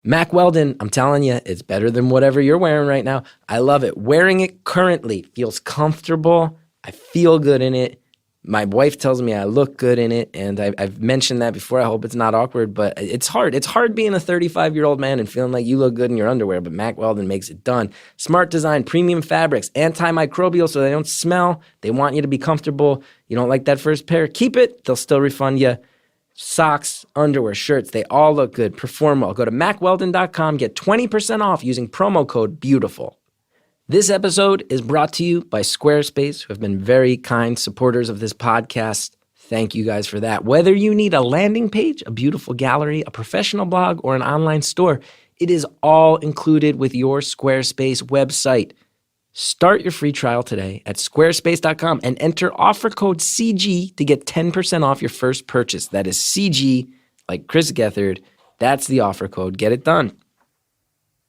Mack Weldon, I'm telling you, it's better than whatever you're wearing right now. I love it. Wearing it currently feels comfortable. I feel good in it. My wife tells me I look good in it, and I've mentioned that before. I hope it's not awkward, but it's hard. It's hard being a 35-year-old man and feeling like you look good in your underwear, but Mack Weldon makes it done. Smart design, premium fabrics, antimicrobial so they don't smell. They want you to be comfortable. You don't like that first pair? Keep it. They'll still refund you. Socks, underwear, shirts, they all look good, perform well. Go to MackWeldon.com, get 20% off using promo code BEAUTIFUL. This episode is brought to you by Squarespace, who have been very kind supporters of this podcast. Thank you guys for that. Whether you need a landing page, a beautiful gallery, a professional blog, or an online store, it is all included with your Squarespace website. Start your free trial today at squarespace.com and enter offer code CG to get 10% off your first purchase. That is CG, like Chris Gethard. That's the offer code. Get it done.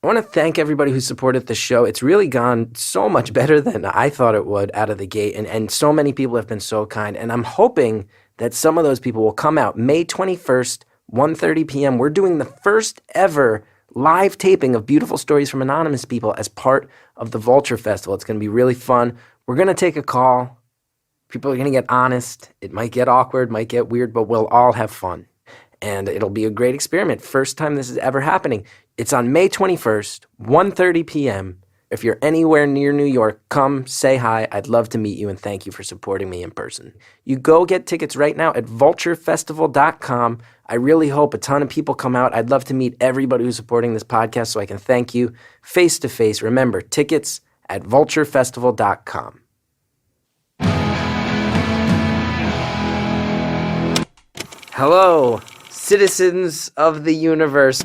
I want to thank everybody who supported the show. It's really gone so much better than I thought it would out of the gate, and so many people have been so kind, and I'm hoping that some of those people will come out May 21st, 1:30 p.m. We're doing the first ever live taping of Beautiful Stories from Anonymous People as part of the Vulture Festival. It's going to be really fun. We're going to take a call. People are going to get honest. It might get awkward, might get weird, but we'll all have fun. And it'll be a great experiment. First time this is ever happening. It's on May 21st, 1:30 p.m. If you're anywhere near New York, come say hi. I'd love to meet you, and thank you for supporting me in person. You go get tickets right now at vulturefestival.com. I really hope a ton of people come out. I'd love to meet everybody who's supporting this podcast so I can thank you face to face. Remember, tickets at vulturefestival.com. Hello, citizens of the universe.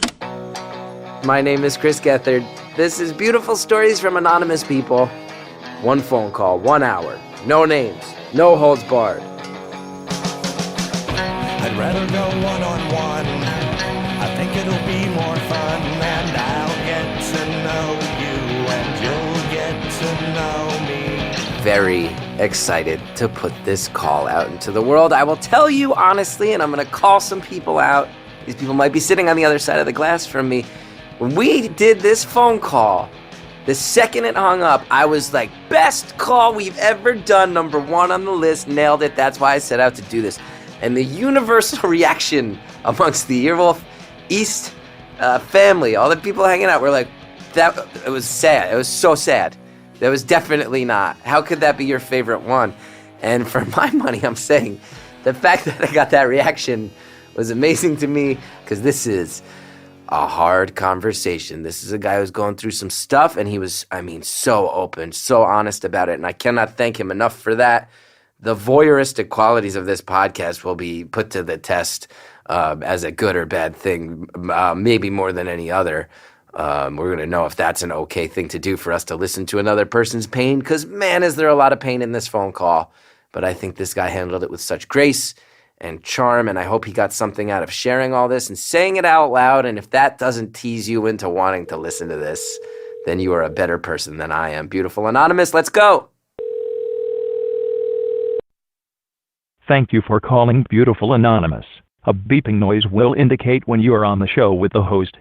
My name is Chris Gethard. This is Beautiful Stories from Anonymous People. One phone call, 1 hour, no names, no holds barred. I'd rather go one-on-one. I think it'll be more fun, and I'll get to know you, and you'll get to know me. Very excited to put this call out into the world. I will tell you honestly, and I'm going to call some people out. These people might be sitting on the other side of the glass from me. When we did this phone call, the second it hung up, I was like, best call we've ever done, number one on the list, nailed it. That's why I set out to do this. And the universal reaction amongst the Earwolf East family, all the people hanging out, were like, it was sad. It was so sad. That was definitely not. How could that be your favorite one? And for my money, I'm saying the fact that I got that reaction was amazing to me, because this is a hard conversation. This is a guy who's going through some stuff, and he was, so open, so honest about it, and I cannot thank him enough for that. The voyeuristic qualities of this podcast will be put to the test as a good or bad thing, maybe more than any other. We're going to know if that's an okay thing to do for us to listen to another person's pain, because, man, is there a lot of pain in this phone call. But I think this guy handled it with such grace and charm, and I hope he got something out of sharing all this and saying it out loud. And if that doesn't tease you into wanting to listen to this, then you are a better person than I am. Beautiful Anonymous, let's go. Thank you for calling Beautiful Anonymous. A beeping noise will indicate when you are on the show with the host.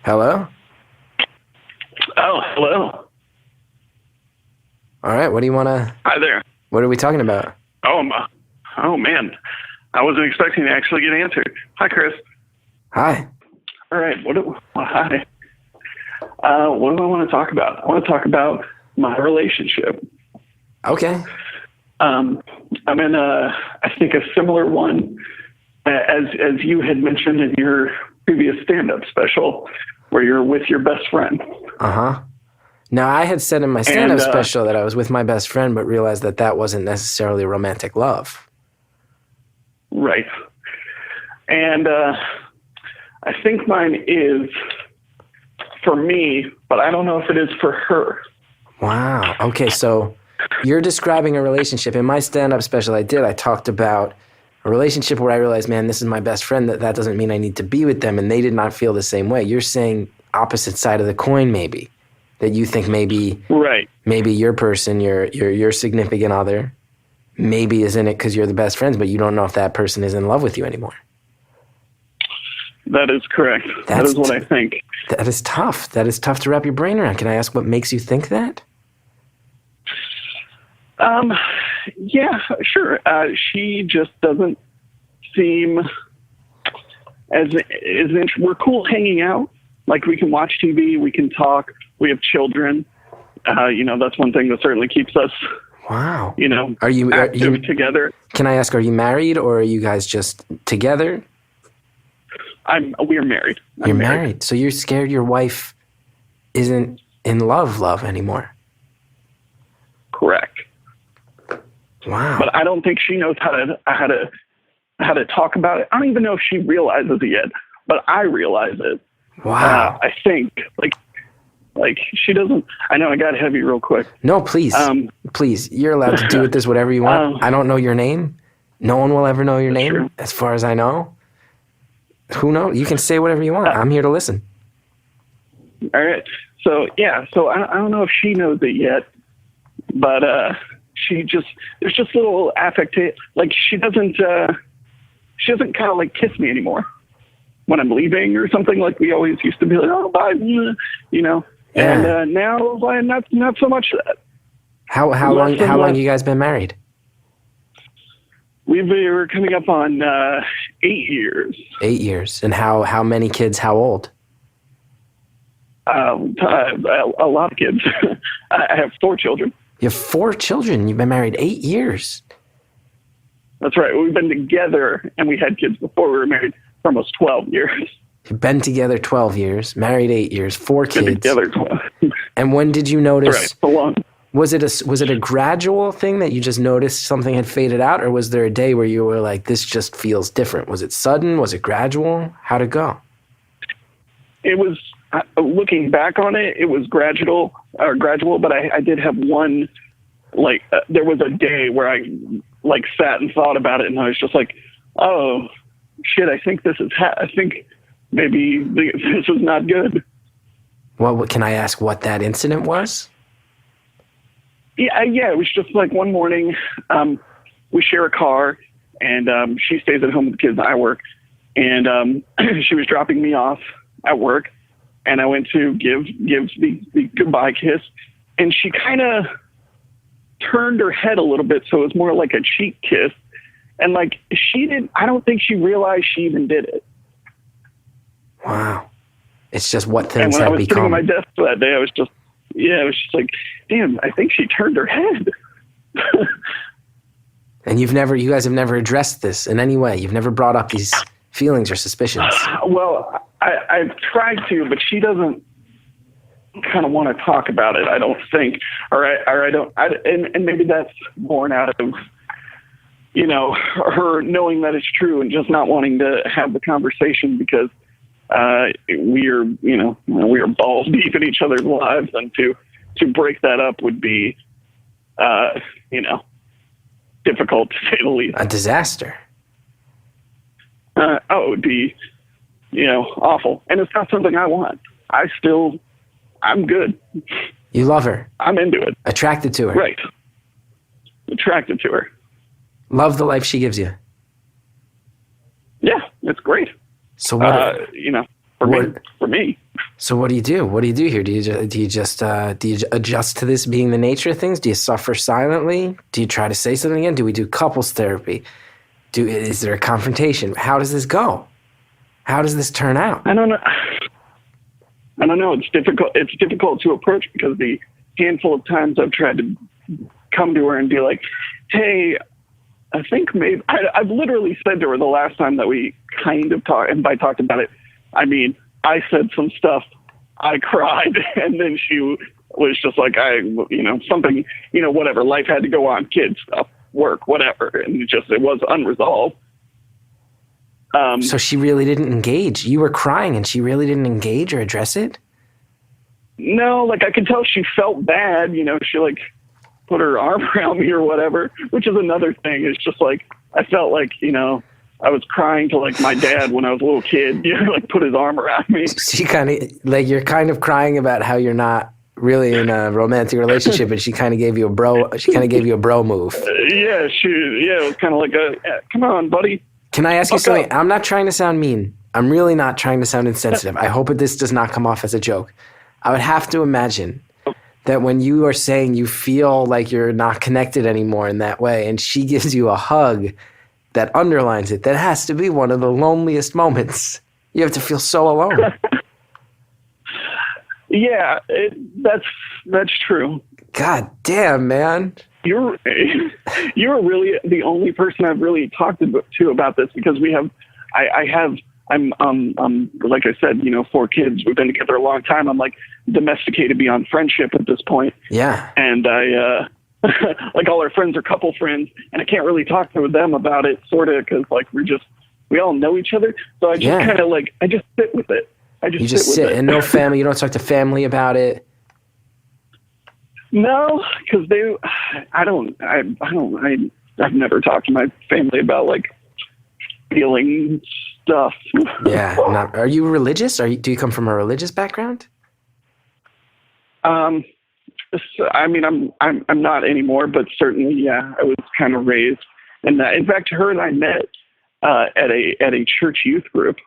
Hello? Oh, hello. All right, what do you want to... Hi there. What are we talking about? Oh, man. I wasn't expecting to actually get answered. Hi, Chris. Hi. All right. Hi. What do I want to talk about? I want to talk about my relationship. Okay. I'm in I think a similar one as you had mentioned in your previous stand-up special, where you're with your best friend. Uh-huh. Now, I had said in my stand-up special that I was with my best friend, but realized that that wasn't necessarily romantic love. Right. And I think mine is for me, but I don't know if it is for her. Wow. Okay, so you're describing a relationship. In my stand-up special I talked about a relationship where I realized, man, this is my best friend. That doesn't mean I need to be with them, and they did not feel the same way. You're saying opposite side of the coin, maybe. That you think maybe your person, your significant other, maybe is in it because you're the best friends, but you don't know if that person is in love with you anymore. That is correct. That is what I think. That is tough. That is tough to wrap your brain around. Can I ask what makes you think that? Yeah, sure. She just doesn't seem as we're cool hanging out. Like, we can watch TV, we can talk, we have children. That's one thing that certainly keeps us, wow, are you together. Can I ask, are you married, or are you guys just together? We are married. You're married. So you're scared your wife isn't in love anymore. Correct. Wow. But I don't think she knows how to talk about it. I don't even know if she realizes it yet, but I realize it. Wow. I think like she doesn't. I know I got heavy real quick. No, please, please. You're allowed to do with this whatever you want. I don't know your name. No one will ever know your name, true. As far as I know. Who knows? You can say whatever you want. I'm here to listen. All right. So yeah. So I don't know if she knows it yet, but there's just little affectation. Like, she doesn't kind of like kiss me anymore when I'm leaving or something. Like, we always used to be like, oh, bye, Yeah. And now not so much that. How long you guys been married? We're coming up on 8 years. 8 years. And how many kids? How old? A lot of kids. I have 4 children. You have 4 children. You've been married 8 years. That's right. We've been together, and we had kids before we were married for almost 12 years. You've been together 12 years, married 8 years, 4 kids. Been together 12. And when did you notice? Right, so long. Was it a gradual thing that you just noticed something had faded out, or was there a day where you were like, this just feels different? Was it sudden? Was it gradual? How'd it go? It was, looking back on it, it was gradual, but I did have one, there was a day where I sat and thought about it, and I was just like, oh shit, I think I think maybe this is not good. Well, can I ask what that incident was? Yeah, it was just like one morning, we share a car, and she stays at home with the kids and I work, and she was dropping me off at work, and I went to give the goodbye kiss, and she kind of turned her head a little bit, so it was more like a cheek kiss, and I don't think she realized she even did it. Wow. It's just what things and when have I was become. sitting at my desk that day, it was just like, damn, I think she turned her head. And you guys have never addressed this in any way. You've never brought up these feelings or suspicions. Well, I've tried to, but she doesn't kind of want to talk about it, I don't think. And maybe that's born out of, her knowing that it's true and just not wanting to have the conversation because we are balls deep in each other's lives, and to break that up would be, difficult to say the least. A disaster. It would be, awful. And it's not something I want. I'm good. You love her. I'm into it. Attracted to her. Right. Attracted to her. Love the life she gives you. Yeah, it's great. So what? For me. So what do you do? What do you do here? Do you adjust to this being the nature of things? Do you suffer silently? Do you try to say something again? Do we do couples therapy? Is there a confrontation? How does this go? How does this turn out? I don't know. It's difficult. It's difficult to approach because the handful of times I've tried to come to her and be like, "Hey, I think maybe," I've literally said to her the last time that we kind of talked, and by talked about it, I mean, I said some stuff, I cried, and then she was just like, something, whatever, life had to go on, kids stuff, work, whatever, and it was unresolved. So she really didn't engage. You were crying and she really didn't engage or address it? No, I could tell she felt bad, she put her arm around me or whatever, which is another thing. It's just I felt like, I was crying to my dad when I was a little kid, put his arm around me. She kind of, you're kind of crying about how you're not really in a romantic relationship, and she kind of gave you a bro move. It was kind of like come on, buddy. Can I ask you something? I'm not trying to sound mean. I'm really not trying to sound insensitive. I hope this does not come off as a joke. I would have to imagine that when you are saying you feel like you're not connected anymore in that way, and she gives you a hug that underlines it, that has to be one of the loneliest moments. You have to feel so alone. Yeah, that's true. God damn, man. You're really the only person I've really talked to about this, because I'm like I said, 4 kids. We've been together a long time. I'm like domesticated beyond friendship at this point. Yeah. And I like all our friends are couple friends, and I can't really talk to them about it, sort of, because like we all know each other. So I just kind of like, I just sit with it. You just sit and no family. You don't talk to family about it. No, because I've never talked to my family about like feeling stuff. Yeah. Are you religious? Do you come from a religious background? I mean, I'm not anymore, but certainly, yeah, I was kind of raised in that. In fact, her and I met at a church youth group.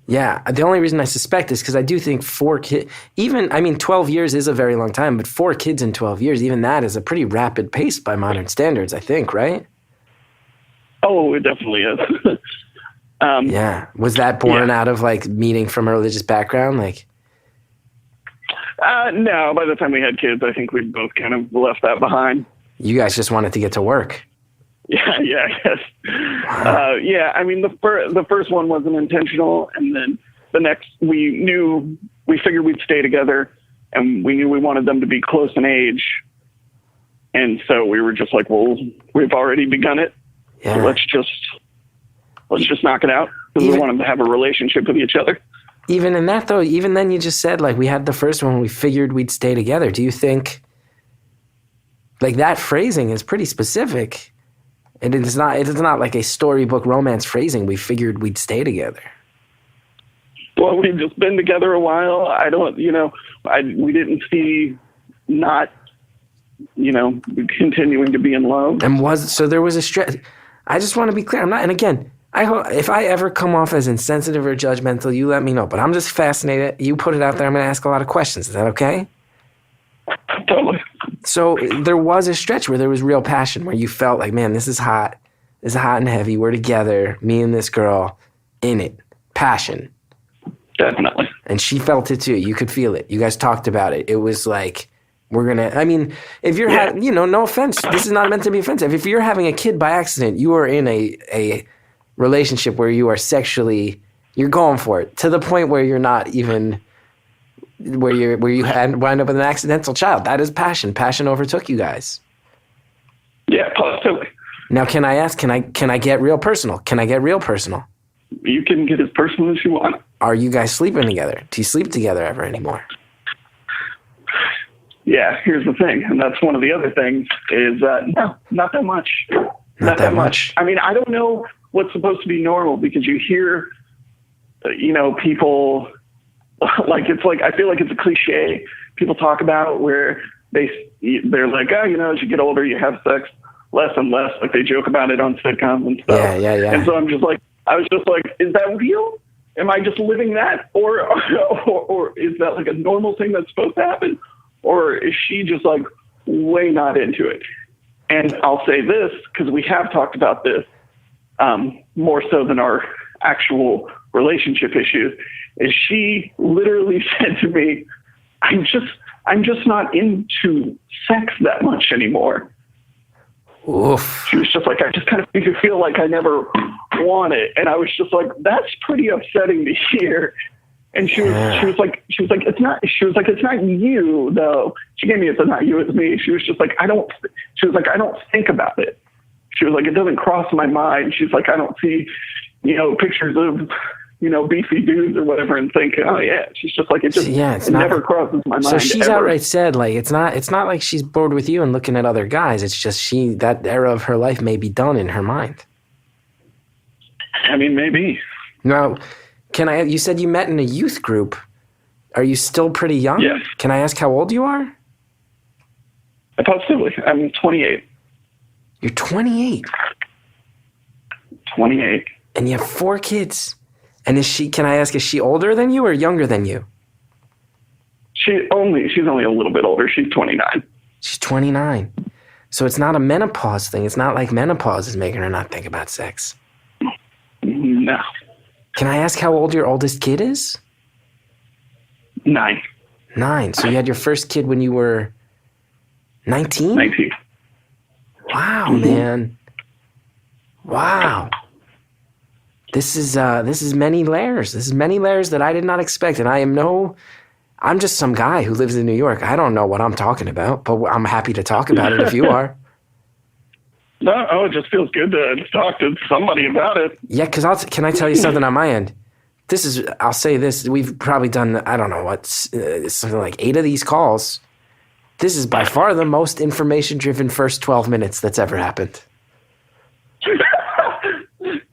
Yeah, the only reason I suspect is because I do think 4 kids, 12 years is a very long time, but 4 kids in 12 years, even that is a pretty rapid pace by modern standards, I think, right? Oh, it definitely is. Yeah. Was that born out of like meeting from a religious background? Like, no, by the time we had kids, I think we both kind of left that behind. You guys just wanted to get to work. Yeah, I guess. Yeah, I mean, the first one wasn't intentional, and then the next, we figured we'd stay together, and we knew we wanted them to be close in age, and so we were just like, well, we've already begun it, so let's just knock it out, because we want them to have a relationship with each other. Even in that, though, even then you just said, like, we had the first one, we figured we'd stay together. Do you think, like, that phrasing is pretty specific? And it's not like a storybook romance phrasing. We figured we'd stay together. Well, we've just been together a while. We didn't see not, continuing to be in love. And so there was a stretch. I just want to be clear. I'm not, and again, I hope if I ever come off as insensitive or judgmental, you let me know. But I'm just fascinated. You put it out there. I'm going to ask a lot of questions. Is that okay? Totally. So there was a stretch where there was real passion, where you felt like, man, this is hot. This is hot and heavy. We're together, me and this girl, in it. Passion. Definitely. And she felt it too. You could feel it. You guys talked about it. It was like, if you're no offense, this is not meant to be offensive. If you're having a kid by accident, you are in a relationship where you are sexually, you're going for it to the point where you're not even, where you wind up with an accidental child. That is passion. Passion overtook you guys. Yeah, positively. Now, can I ask, can I get real personal? Can I get real personal? You can get as personal as you want. Are you guys sleeping together? Do you sleep together ever anymore? Yeah, here's the thing, and that's one of the other things, is no, not that much. Not that much. I mean, I don't know what's supposed to be normal, because you hear, people, it's like, I feel like it's a cliche people talk about, where they're like, oh, as you get older, you have sex less and less. Like, they joke about it on sitcoms and stuff. Yeah. And so I was just like, is that real? Am I just living that? Or is that like a normal thing that's supposed to happen? Or is she just like way not into it? And I'll say this, because we have talked about this more so than our actual relationship issues, is she literally said to me, I'm just not into sex that much anymore. Oof. She was just like, I just kind of feel like I never want it. And I was just like, that's pretty upsetting to hear. And she was like, it's not you though. She gave me, it's not you, it's me. She was like, I don't think about it. She was like, it doesn't cross my mind. She's like, I don't see, pictures of, beefy dudes or whatever and think, oh yeah. She's just like, it never crosses my mind. So she's ever. outright said, like, it's not like she's bored with you and looking at other guys. It's just that era of her life may be done in her mind. I mean, maybe. Now, you said you met in a youth group. Are you still pretty young? Yes. Can I ask how old you are? Possibly. I'm 28. You're 28. 28. And you have 4 kids. And can I ask, is she older than you or younger than you? She's only a little bit older. She's 29. She's 29. So it's not a menopause thing. It's not like menopause is making her not think about sex. No. Can I ask how old your oldest kid is? 9. 9. So you had your first kid when you were 19? 19. Wow, man. Wow. This is many layers. This is many layers that I did not expect. And I'm just some guy who lives in New York. I don't know what I'm talking about, but I'm happy to talk about it if you are. No, it just feels good to talk to somebody about it. Yeah, because can I tell you something on my end? I'll say this. We've probably done, I don't know what, something like 8 of these calls. This is by far the most information-driven first 12 minutes that's ever happened.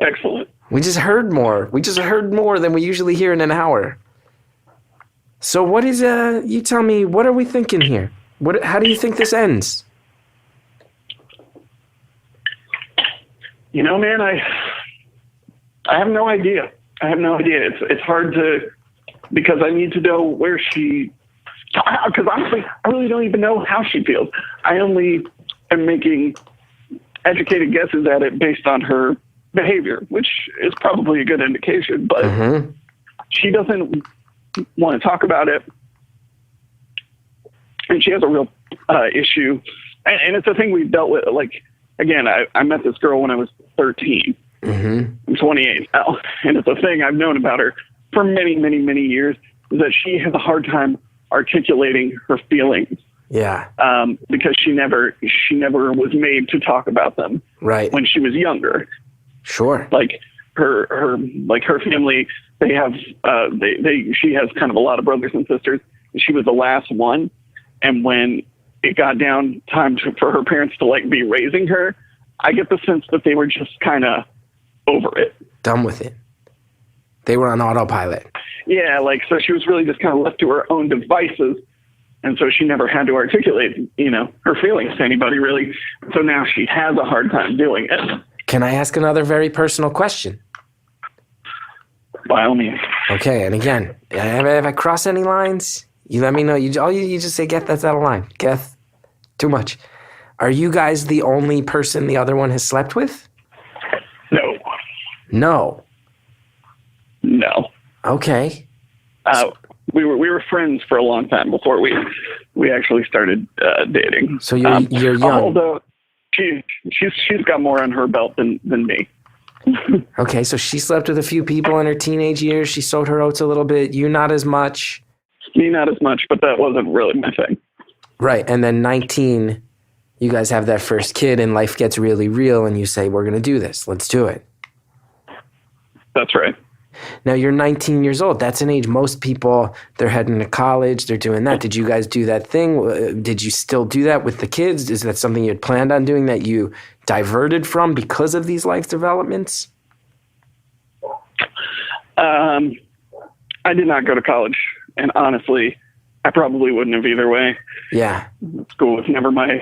Excellent. We just heard more. We just heard more than we usually hear in an hour. So what is, you tell me, what are we thinking here? How do you think this ends? You know, man, I have no idea. It's hard because I need to know where because honestly, I really don't even know how she feels. I only am making educated guesses at it based on her behavior, which is probably a good indication, but she doesn't want to talk about it. And she has a real issue. And it's a thing we've dealt with. Like, again, I met this girl when I was 13. I'm 28 now. And it's a thing I've known about her for many, many, many years, is that she has a hard time articulating her feelings. Yeah. Because she never was made to talk about them. Right. When she was younger. Sure. Like her family, they have, she has kind of a lot of brothers and sisters. And she was the last one. And when it got down time for her parents to like be raising her, I get the sense that they were just kind of over it. Done with it. They were on autopilot. Yeah, like, so she was really just kind of left to her own devices. And so she never had to articulate, her feelings to anybody, really. So now she has a hard time doing it. Can I ask another very personal question? By all means. Okay, and again, have I crossed any lines? You let me know. You just say, Geth, that's out of line. Geth, too much. Are you guys the only person the other one has slept with? No. No. No. Okay. We were friends for a long time before we actually started dating. So you're young. Although she's got more on her belt than me. Okay, so she slept with a few people in her teenage years. She sowed her oats a little bit. You not as much. Me not as much, but that wasn't really my thing. Right, and then 19, you guys have that first kid and life gets really real and you say, we're going to do this. Let's do it. That's right. Now you're 19 years old. That's an age most people, they're heading to college. They're doing that. Did you guys do that thing? Did you still do that with the kids? Is that something you had planned on doing that you diverted from because of these life developments? I did not go to college. And honestly, I probably wouldn't have either way. Yeah. School was never my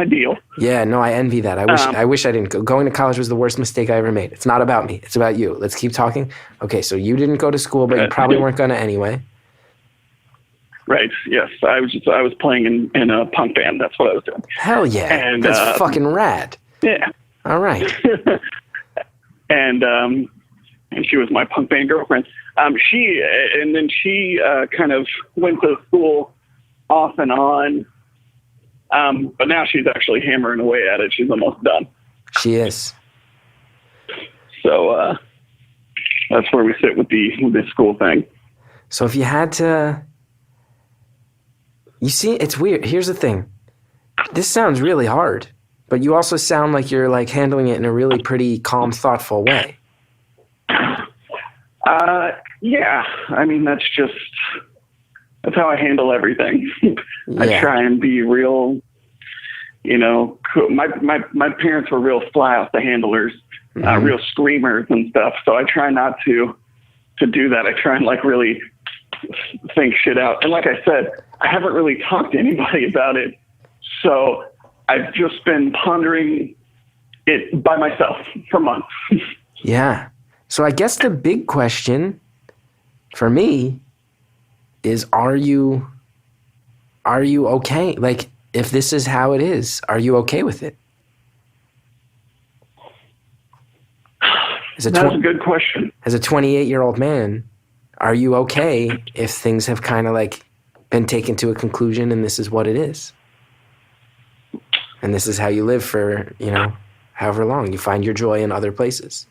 deal. Yeah, no, I envy that. I wish I didn't go. Going to college was the worst mistake I ever made. It's not about me. It's about you. Let's keep talking. Okay, so you didn't go to school, but you probably weren't going to anyway. Right. Yes, I was playing in a punk band. That's what I was doing. Hell yeah, and that's fucking rad. Yeah. All right. and she was my punk band girlfriend. She kind of went to school off and on. But now she's actually hammering away at it. She's almost done. She is. So that's where we sit with the school thing. So if you had to, you see, it's weird. Here's the thing. This sounds really hard, but you also sound like you're like handling it in a really pretty calm, thoughtful way. Yeah. I mean, that's how I handle everything. Yeah. I try and be real, cool. My parents were real fly off the handlers, real screamers and stuff. So I try not to do that. I try and like really think shit out. And like I said, I haven't really talked to anybody about it. So I've just been pondering it by myself for months. Yeah. So I guess the big question for me is, are you okay? Like, if this is how it is, are you okay with it? That's a good question. As a 28-year-old man, are you okay if things have kind of like been taken to a conclusion and this is what it is? And this is how you live for, however long. You find your joy in other places.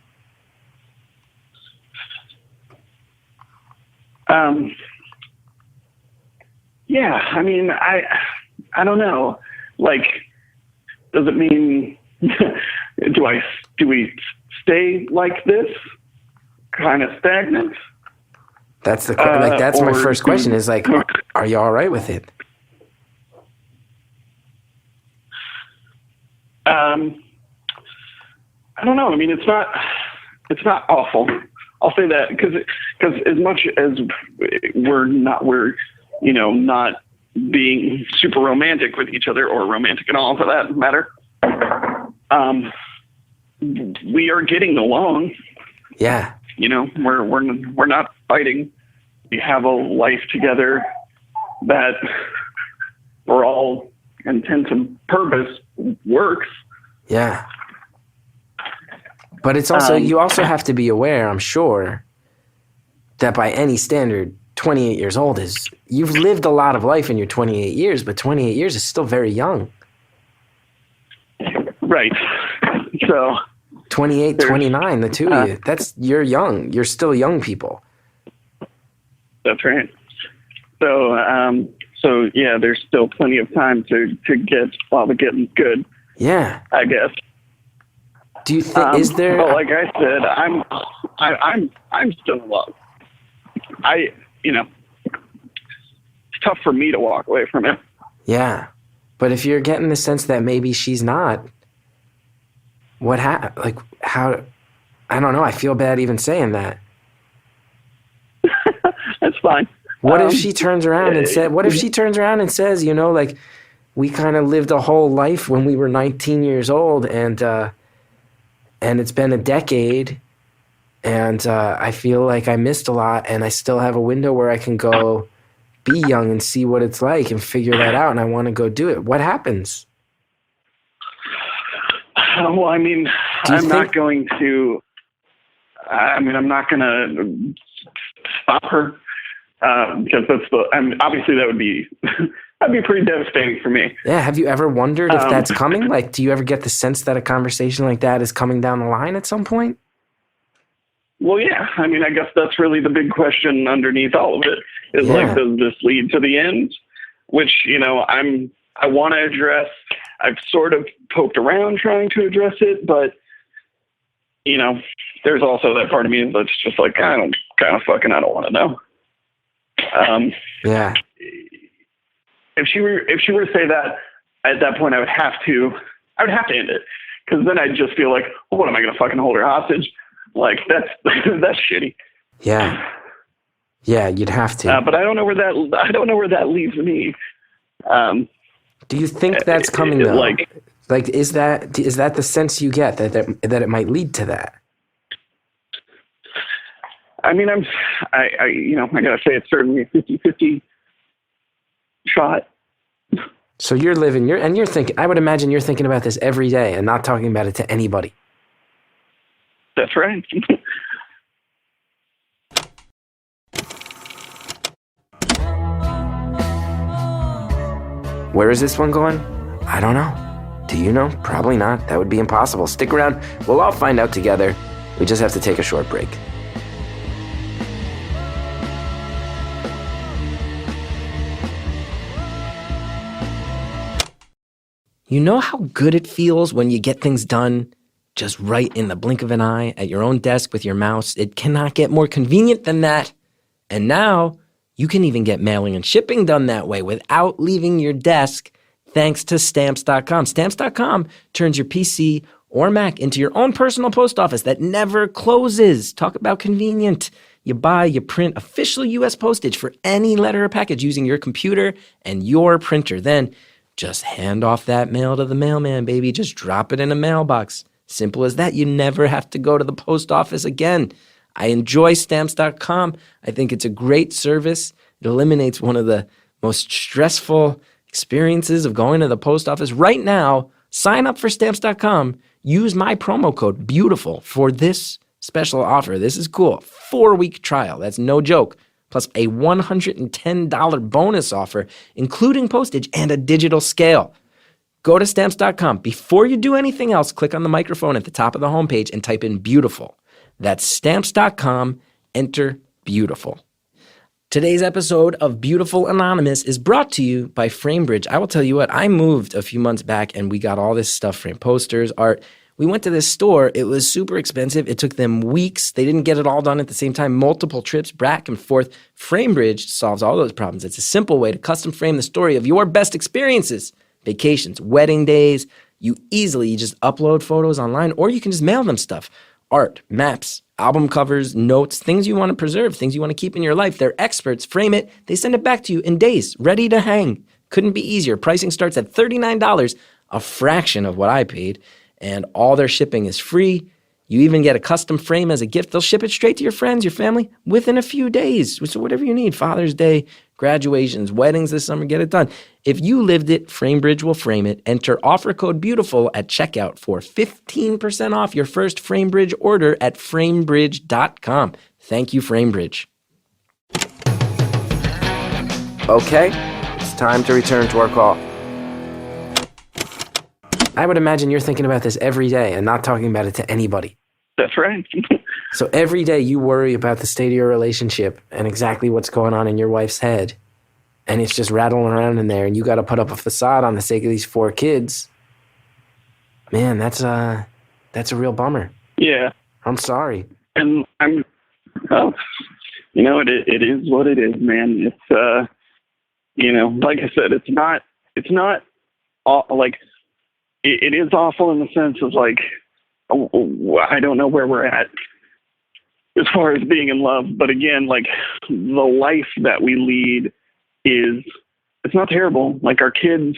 Yeah, I mean, I don't know. Like, does it mean, do we stay like this, kind of stagnant? That's that's my first question is like, are you all right with it? I don't know. I mean, it's not awful. I'll say that because as much as we're not being super romantic with each other, or romantic at all for that matter, we are getting along. Yeah. We're not fighting. We have a life together that, for all intents and purpose, works. Yeah. But it's also, you also have to be aware, I'm sure, that by any standard, 28 years old you've lived a lot of life in your 28 years, but 28 years is still very young. Right. So 28, 29, the two of you, you're young. You're still young people. That's right. So yeah, there's still plenty of time to get while the getting's good. Yeah. I guess. Do you think is there? But like I said, I'm still in love. It's tough for me to walk away from it. Yeah, but if you're getting the sense that maybe she's not, how? I don't know. I feel bad even saying that. That's fine. What if she turns around and said? What if she turns around and says, like, we kind of lived a whole life when we were 19 years old, and it's been a decade, and I feel like I missed a lot, and I still have a window where I can go be young and see what it's like and figure that out, and I want to go do it. What happens? Well, I mean, I'm not going to stop her because obviously that would be that'd be pretty devastating for me. Yeah. Have you ever wondered if that's coming? Like, do you ever get the sense that a conversation like that is coming down the line at some point? Well, yeah. I mean, I guess that's really the big question underneath all of it is like, does this lead to the end? Which, I want to address. I've sort of poked around trying to address it, but there's also that part of me that's just like, I don't want to know. Yeah. If she were to say that, at that point I would have to end it, because then I'd just feel like, well, what am I going to fucking hold her hostage? Like that's shitty. Yeah. Yeah, you'd have to. But I don't know where that leaves me. Do you think that's coming though? Like, is that the sense you get that it might lead to that? I mean, I gotta say it's certainly a 50-50 shot. So you're thinking, I would imagine you're thinking about this every day and not talking about it to anybody. That's right. Where is this one going? I don't know. Do you know? Probably not. That would be impossible. Stick around. We'll all find out together. We just have to take a short break. You know how good it feels when you get things done just right in the blink of an eye at your own desk with your mouse? It cannot get more convenient than that. And now you can even get mailing and shipping done that way without leaving your desk, thanks to Stamps.com. Stamps.com turns your PC or Mac into your own personal post office that never closes. Talk about convenient. You print official U.S. postage for any letter or package using your computer and your printer. Then just hand off that mail to the mailman, baby. Just drop it in a mailbox. Simple as that. You never have to go to the post office again. I enjoy Stamps.com. I think it's a great service. It eliminates one of the most stressful experiences of going to the post office. Right now, sign up for Stamps.com. Use my promo code BEAUTIFUL for this special offer. This is cool. 4-week trial. That's no joke. Plus a $110 bonus offer, including postage and a digital scale. Go to Stamps.com. Before you do anything else, click on the microphone at the top of the homepage and type in BEAUTIFUL. That's Stamps.com. Enter BEAUTIFUL. Today's episode of Beautiful Anonymous is brought to you by FrameBridge. I will tell you what, I moved a few months back and we got all this stuff, frame posters, art. We went to this store. It was super expensive. It took them weeks. They didn't get it all done at the same time. Multiple trips back and forth. FrameBridge solves all those problems. It's a simple way to custom frame the story of your best experiences, vacations, wedding days. You just upload photos online, or you can just mail them stuff. Art, maps, album covers, notes, things you want to preserve, things you want to keep in your life. They're experts. Frame it. They send it back to you in days, ready to hang. Couldn't be easier. Pricing starts at $39, a fraction of what I paid, and all their shipping is free. You even get a custom frame as a gift. They'll ship it straight to your friends, your family, within a few days. So whatever you need, Father's Day, graduations, weddings this summer, get it done. If you lived it, FrameBridge will frame it. Enter offer code BEAUTIFUL at checkout for 15% off your first FrameBridge order at framebridge.com. Thank you, FrameBridge. Okay, it's time to return to our call. I would imagine you're thinking about this every day and not talking about it to anybody. That's right. So every day you worry about the state of your relationship and exactly what's going on in your wife's head. And it's just rattling around in there and you got to put up a facade on the sake of these 4 kids. Man, that's a real bummer. Yeah. I'm sorry. And well, it is what it is, man. It's, like I said, it's not like, it is awful in the sense of like, I don't know where we're at as far as being in love. But again, like the life that we lead it's not terrible. Like our kids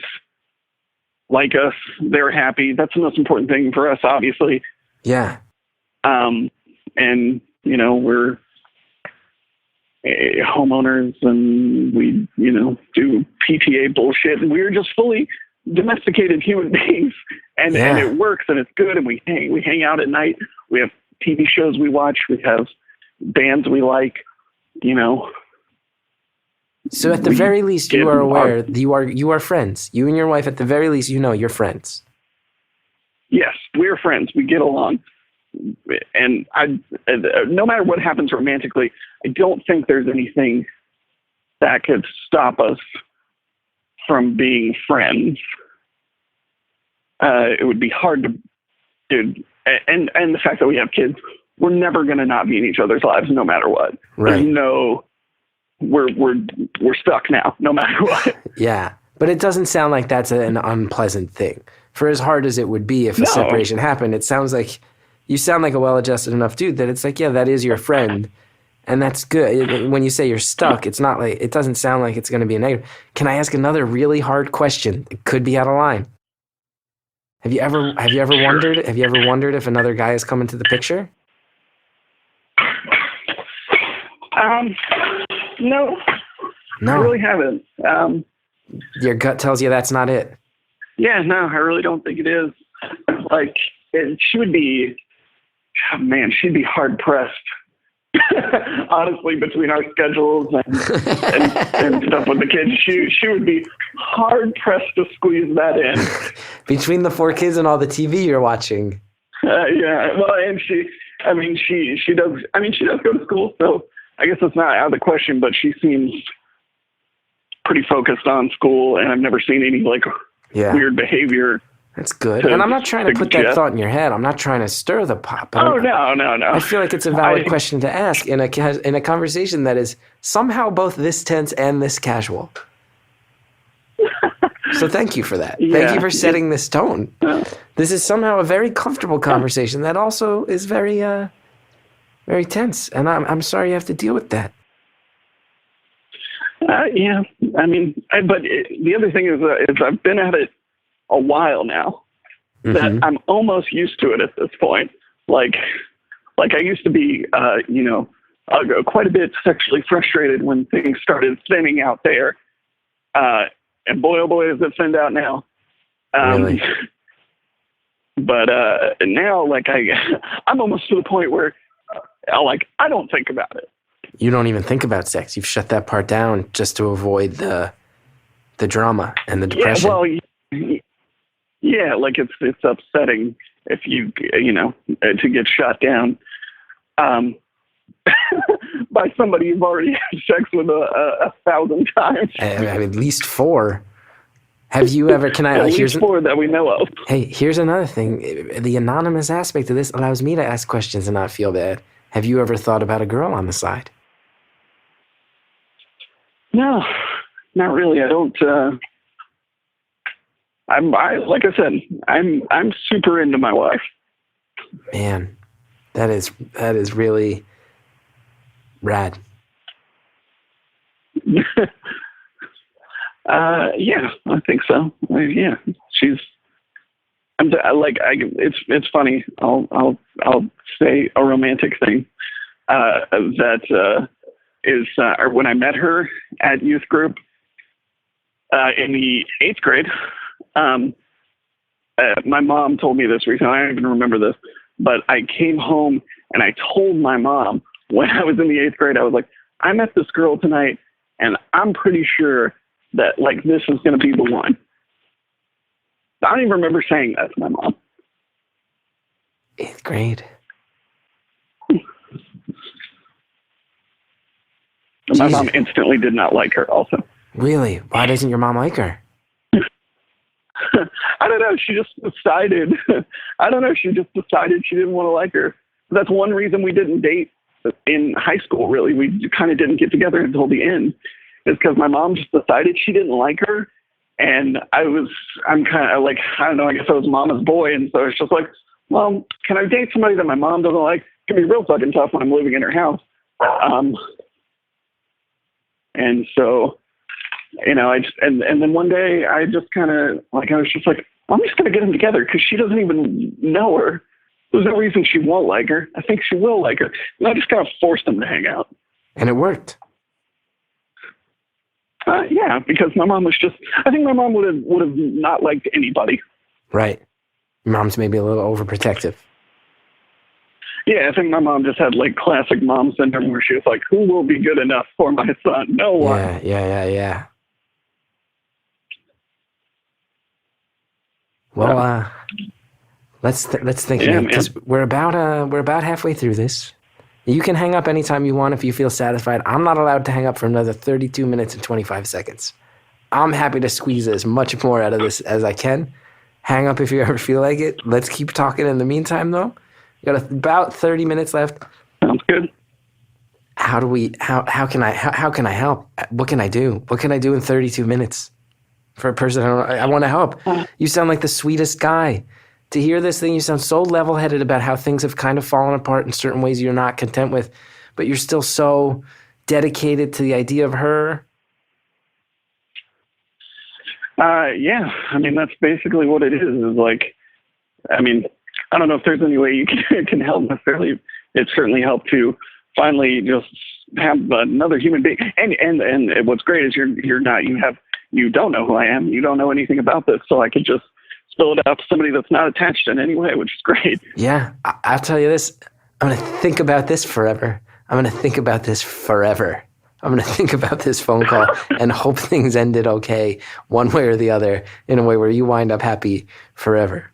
like us, they're happy. That's the most important thing for us, obviously. Yeah. And, we're homeowners and we, do PTA bullshit and we're just fully domesticated human beings and it works and it's good and we hang out at night. We have TV shows we watch. We have bands we like, So at the very least, you are aware you are friends. You and your wife, at the very least, you're friends. Yes, we're friends. We get along. And no matter what happens romantically, I don't think there's anything that could stop us from being friends. It would be hard to do. And the fact that we have kids, we're never going to not be in each other's lives no matter what. Right. We're stuck now, no matter what. Yeah. But it doesn't sound like that's an unpleasant thing. For as hard as it would be if a separation happened, it sounds like you sound like a well-adjusted enough dude that it's like, yeah, that is your friend. And that's good. When you say you're stuck, it's not like, it doesn't sound like it's going to be a negative. Can I ask another really hard question? It could be out of line. Have you ever wondered if another guy has come into the picture? No. I really haven't. Your gut tells you that's not it. Yeah, no, I really don't think it is. Like, she would be, she'd be hard pressed. Honestly, between our schedules and stuff with the kids, she would be hard pressed to squeeze that in. Between the 4 kids and all the TV you're watching. Yeah, well, and she does go to school, so I guess it's not out of the question. But she seems pretty focused on school, and I've never seen any weird behavior. That's good. And I'm not trying to put that thought in your head. I'm not trying to stir the pot. No. I feel like it's a valid question to ask in a conversation that is somehow both this tense and this casual. So thank you for that. Yeah. Thank you for setting this tone. Yeah. This is somehow a very comfortable conversation that also is very, very tense. And I'm sorry you have to deal with that. Yeah. I mean, but the other thing is I've been at it a while now. that I'm almost used to it at this point. Like I used to be, quite a bit sexually frustrated when things started thinning out there. And boy, oh boy, is it thinned out now. Really? But now, like, I'm almost to the point where, I don't think about it. You don't even think about sex. You've shut that part down just to avoid the drama and the depression. Yeah, like it's upsetting if you to get shot down by somebody you've already had sex with 1,000 times. At least 4. Have you ever? Can I? At least 4 that we know of. Hey, here's another thing. The anonymous aspect of this allows me to ask questions and not feel bad. Have you ever thought about a girl on the side? No, not really. I don't. Like I said, I'm super into my wife. Man, that is really rad. Yeah, I think so. Yeah, she's. It's funny. I'll say a romantic thing that is when I met her at youth group in the 8th grade. My mom told me this recently. I don't even remember this, but I came home and I told my mom when I was in the 8th grade, I was like, I met this girl tonight, and I'm pretty sure that this is going to be the one. I don't even remember saying that to my mom. 8th grade. My mom instantly did not like her also. Really? Why doesn't your mom like her? I don't know. She just decided. She just decided she didn't want to like her. That's one reason we didn't date in high school, really. We kind of didn't get together until the end. Is because my mom just decided she didn't like her. And I'm kind of like, I don't know, I guess I was mama's boy. And so it's just like, well, can I date somebody that my mom doesn't like? It can be real fucking tough when I'm living in her house. And so, I just, and then one day I just kind of I was just like, well, I'm just going to get them together because she doesn't even know her. There's no reason she won't like her. I think she will like her. And I just kind of forced them to hang out. And it worked. Yeah, because my mom was I think my mom would have not liked anybody. Right. Your mom's maybe a little overprotective. Yeah, I think my mom just had classic mom syndrome where she was like, who will be good enough for my son? No one. Yeah. Well, let's think, because we're about halfway through this. You can hang up anytime you want if you feel satisfied. I'm not allowed to hang up for another 32 minutes and 25 seconds. I'm happy to squeeze as much more out of this as I can. Hang up if you ever feel like it. Let's keep talking in the meantime, though. We got about 30 minutes left. Sounds good. How can I help? What can I do? What can I do in 32 minutes for a person I want to help? You sound like the sweetest guy. To hear this thing, you sound so level-headed about how things have kind of fallen apart in certain ways you're not content with, but you're still so dedicated to the idea of her. Yeah, I mean, that's basically what it is. I don't know if there's any way you can help necessarily. It certainly helped to finally just have another human being. And what's great is you don't know who I am. You don't know anything about this, so I could just spill it out to somebody that's not attached in any way, which is great. Yeah, I'll tell you this. I'm going to think about this forever. I'm going to think about this phone call and hope things ended okay, one way or the other, in a way where you wind up happy forever.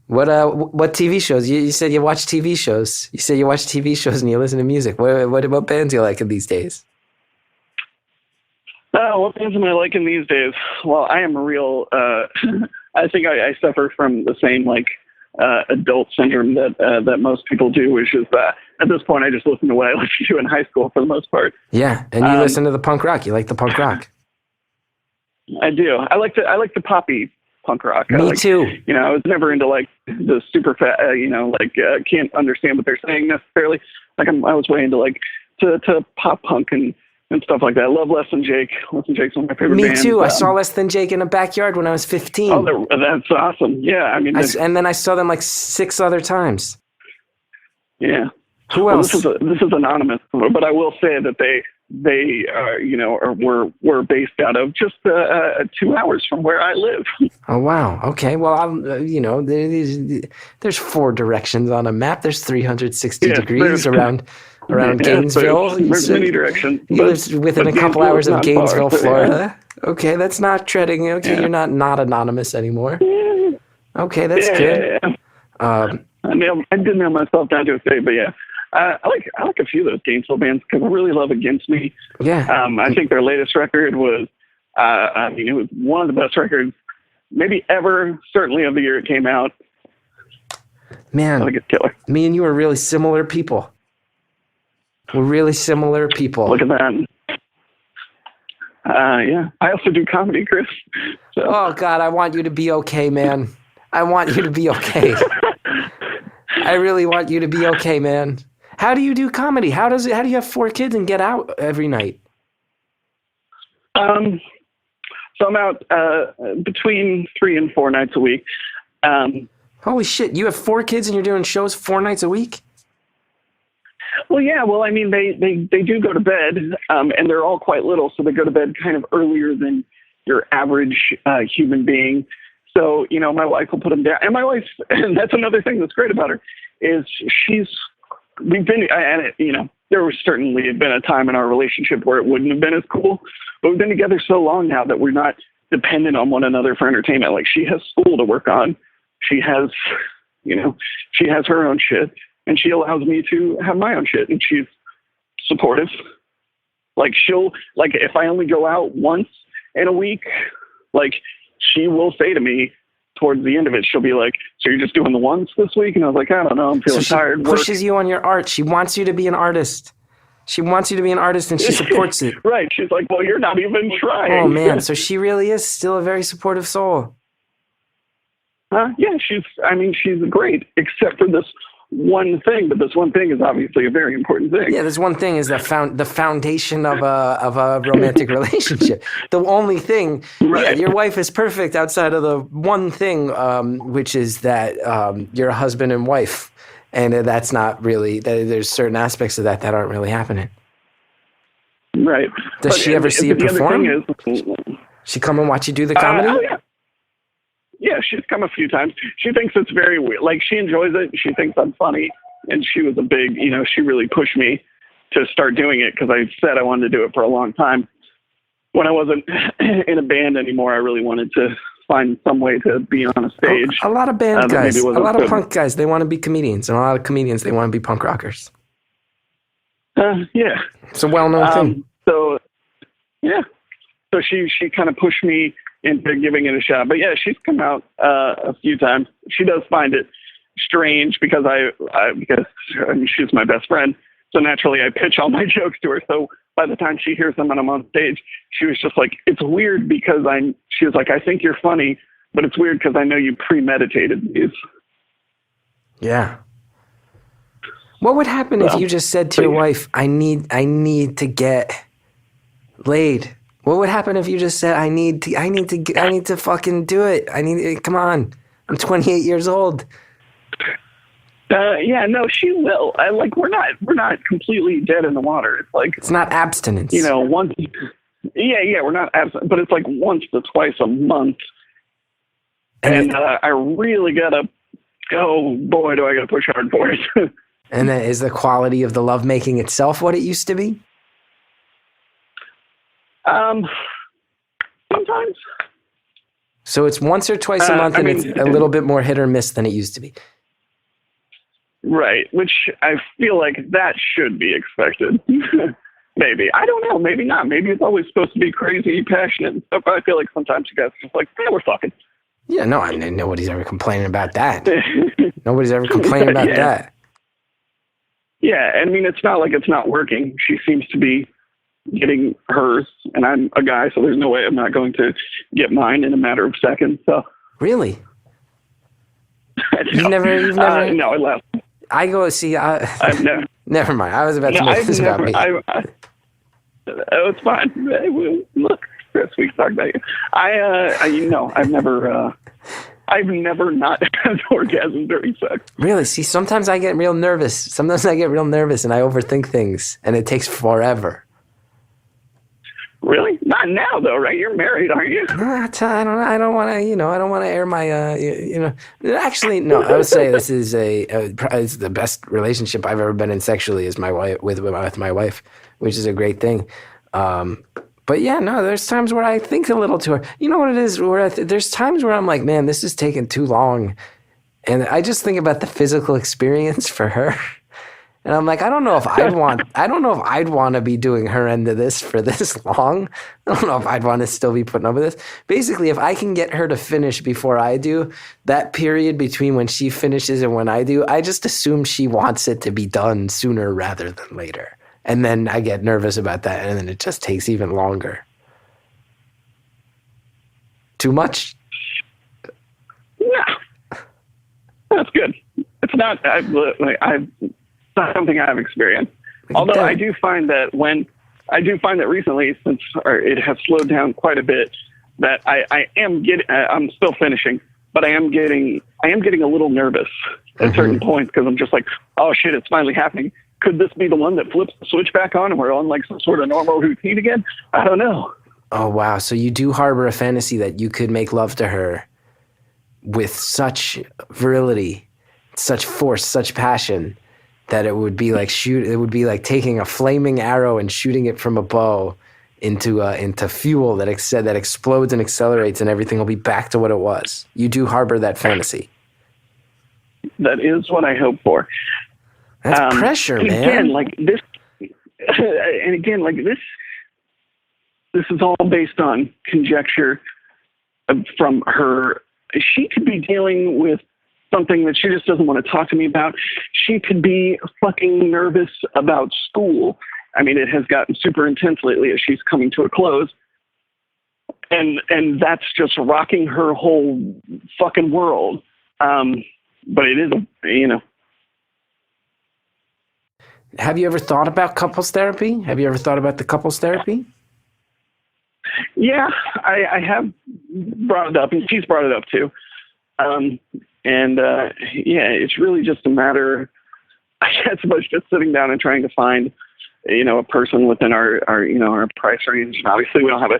What TV shows? You said you watch TV shows. You said you watch TV shows and you listen to music. What bands do you like in these days? What bands am I liking these days? Well, I am a real. I think I suffer from the same adult syndrome that most people do, which is that at this point I just listen to what I listened to in high school for the most part. Yeah, and you listen to the punk rock. You like the punk rock. I do. I like the poppy punk rock. Me too. I was never into the super fat. Can't understand what they're saying necessarily. I was way into to pop punk and and stuff like that. I love Less Than Jake. Less Than Jake's one of my favorite Me bands. too. I saw Less Than Jake in a backyard when I was 15. Oh, that's awesome. Yeah, I mean, and then I saw them like 6 other times. yeah. Who else? This is anonymous, but I will say that they were based out of just 2 hours from where I live. Oh wow. Okay. Well, there's 4 directions on a map. There's 360 degrees around Gainesville. There's many directions. He lives within a couple hours of Gainesville, Florida. Yeah. Okay, that's not treading. Okay, yeah. You're not anonymous anymore. Yeah. Okay, that's good. Yeah. I did nail myself down to a state, but yeah. I like a few of those Gainesville bands because I really love Against Me. Yeah. I think their latest record was, it was one of the best records maybe ever, certainly of the year it came out. Man, I think it's killer. Me and you are really similar people. We're really similar people. Look at that. Yeah. I also do comedy, Chris. So. Oh, God, I want you to be okay, man. I want you to be okay. I really want you to be okay, man. How do you do comedy? How do you have 4 kids and get out every night? So I'm out between 3 and 4 nights a week. Holy shit! You have 4 kids and you're doing shows 4 nights a week? Well, yeah. Well, I mean, they do go to bed, and they're all quite little, so they go to bed kind of earlier than your average human being. So, my wife will put them down. And my wife, and that's another thing that's great about her, is there was certainly been a time in our relationship where it wouldn't have been as cool, but we've been together so long now that we're not dependent on one another for entertainment. Like, she has school to work on. She has, she has her own shit, and she allows me to have my own shit, and she's supportive. Like, if I only go out once in a week, like, she will say to me towards the end of it, she'll be like, so you're just doing the once this week? And I was like, I don't know. I'm feeling tired. She pushes you on your art. She wants you to be an artist. She wants you to be an artist and she supports it. Right. She's like, well, you're not even trying. Oh, man. So she really is still a very supportive soul. Yeah, she's great, except for this one thing, but this one thing is obviously a very important thing. Yeah, this one thing is the foundation of a romantic relationship. The only thing, right. Yeah, your wife is perfect outside of the one thing, which is that you're a husband and wife, and that's not really. There's certain aspects of that aren't really happening. Right. Does she ever see you perform? She come and watch you do the comedy? Oh yeah. Yeah, she's come a few times. She thinks it's very weird. Like, she enjoys it. She thinks I'm funny. And she was she really pushed me to start doing it because I said I wanted to do it for a long time. When I wasn't in a band anymore, I really wanted to find some way to be on a stage. A lot of band guys, a lot of punk guys, they want to be comedians. And a lot of comedians, they want to be punk rockers. Yeah. It's a well-known thing. So, yeah. So she kind of pushed me into giving it a shot. But yeah, she's come out a few times. She does find it strange because she's my best friend. So naturally I pitch all my jokes to her. So by the time she hears them when I'm on stage, she was just like, it's weird because she was like, I think you're funny, but it's weird because I know you premeditated these. Yeah. What would happen if you just said to your wife, I need to get laid? What would happen if you just said, I need to fucking do it. Come on. I'm 28 years old. Yeah, no, she will. We're not completely dead in the water. It's like, it's not abstinence. Once. Yeah, we're not abstinent, but it's like once to twice a month. And I really gotta go. Boy, do I gotta push hard for it. And then is the quality of the lovemaking itself what it used to be? Sometimes. So it's once or twice a month, and it's a little bit more hit or miss than it used to be. Right, which I feel like that should be expected. Maybe. I don't know. Maybe not. Maybe it's always supposed to be crazy, passionate and stuff. I feel like sometimes you guys are just like, we're fucking. Yeah, no, nobody's ever complaining about that. Nobody's ever complaining about that. Yeah, I mean, it's not like it's not working. She seems to be getting hers, and I'm a guy, so there's no way I'm not going to get mine in a matter of seconds. So really, you've never. No, I left. I go see. I've never. Never mind. I was about to make this about me. it's fine. Hey, look, Chris, we can talk about you. I've never not had orgasm during sex. Really? See, sometimes I get real nervous. And I overthink things, and it takes forever. Really? Not now, though, right? You're married, aren't you? I don't want to. I don't want to air my. Actually, no. I would say this is it's the best relationship I've ever been in sexually is my wife with my wife, which is a great thing. But yeah, no. There's times where I think a little to her. You know what it is? There's times where I'm like, man, this is taking too long, and I just think about the physical experience for her. And I'm like, I don't know if I'd want to be doing her end of this for this long. I don't know if I'd want to still be putting up with this. Basically, if I can get her to finish before I do, that period between when she finishes and when I do, I just assume she wants it to be done sooner rather than later. And then I get nervous about that, and then it just takes even longer. Too much? No. That's good. It's not, not something I've experieed. Although I do find that recently, since it has slowed down quite a bit, that I'm still finishing, but I am getting a little nervous at certain points because I'm just like, oh shit, it's finally happening. Could this be the one that flips the switch back on and we're on like some sort of normal routine again? I don't know. Oh wow! So you do harbor a fantasy that you could make love to her with such virility, such force, such passion, that it would be like taking a flaming arrow and shooting it from a bow into fuel that explodes and accelerates, and everything will be back to what it was. You do harbor that fantasy. That is what I hope for. That's pressure, man. Again, this is all based on conjecture from her. She could be dealing with something that she just doesn't want to talk to me about. She could be fucking nervous about school. I mean, it has gotten super intense lately as she's coming to a close. And that's just rocking her whole fucking world. But it is, Have you ever thought about couples therapy? Have you ever thought about the couples therapy? Yeah, I have brought it up, and she's brought it up too. It's really just a matter, I guess, of just sitting down and trying to find, a person within our price range. And obviously, we don't have a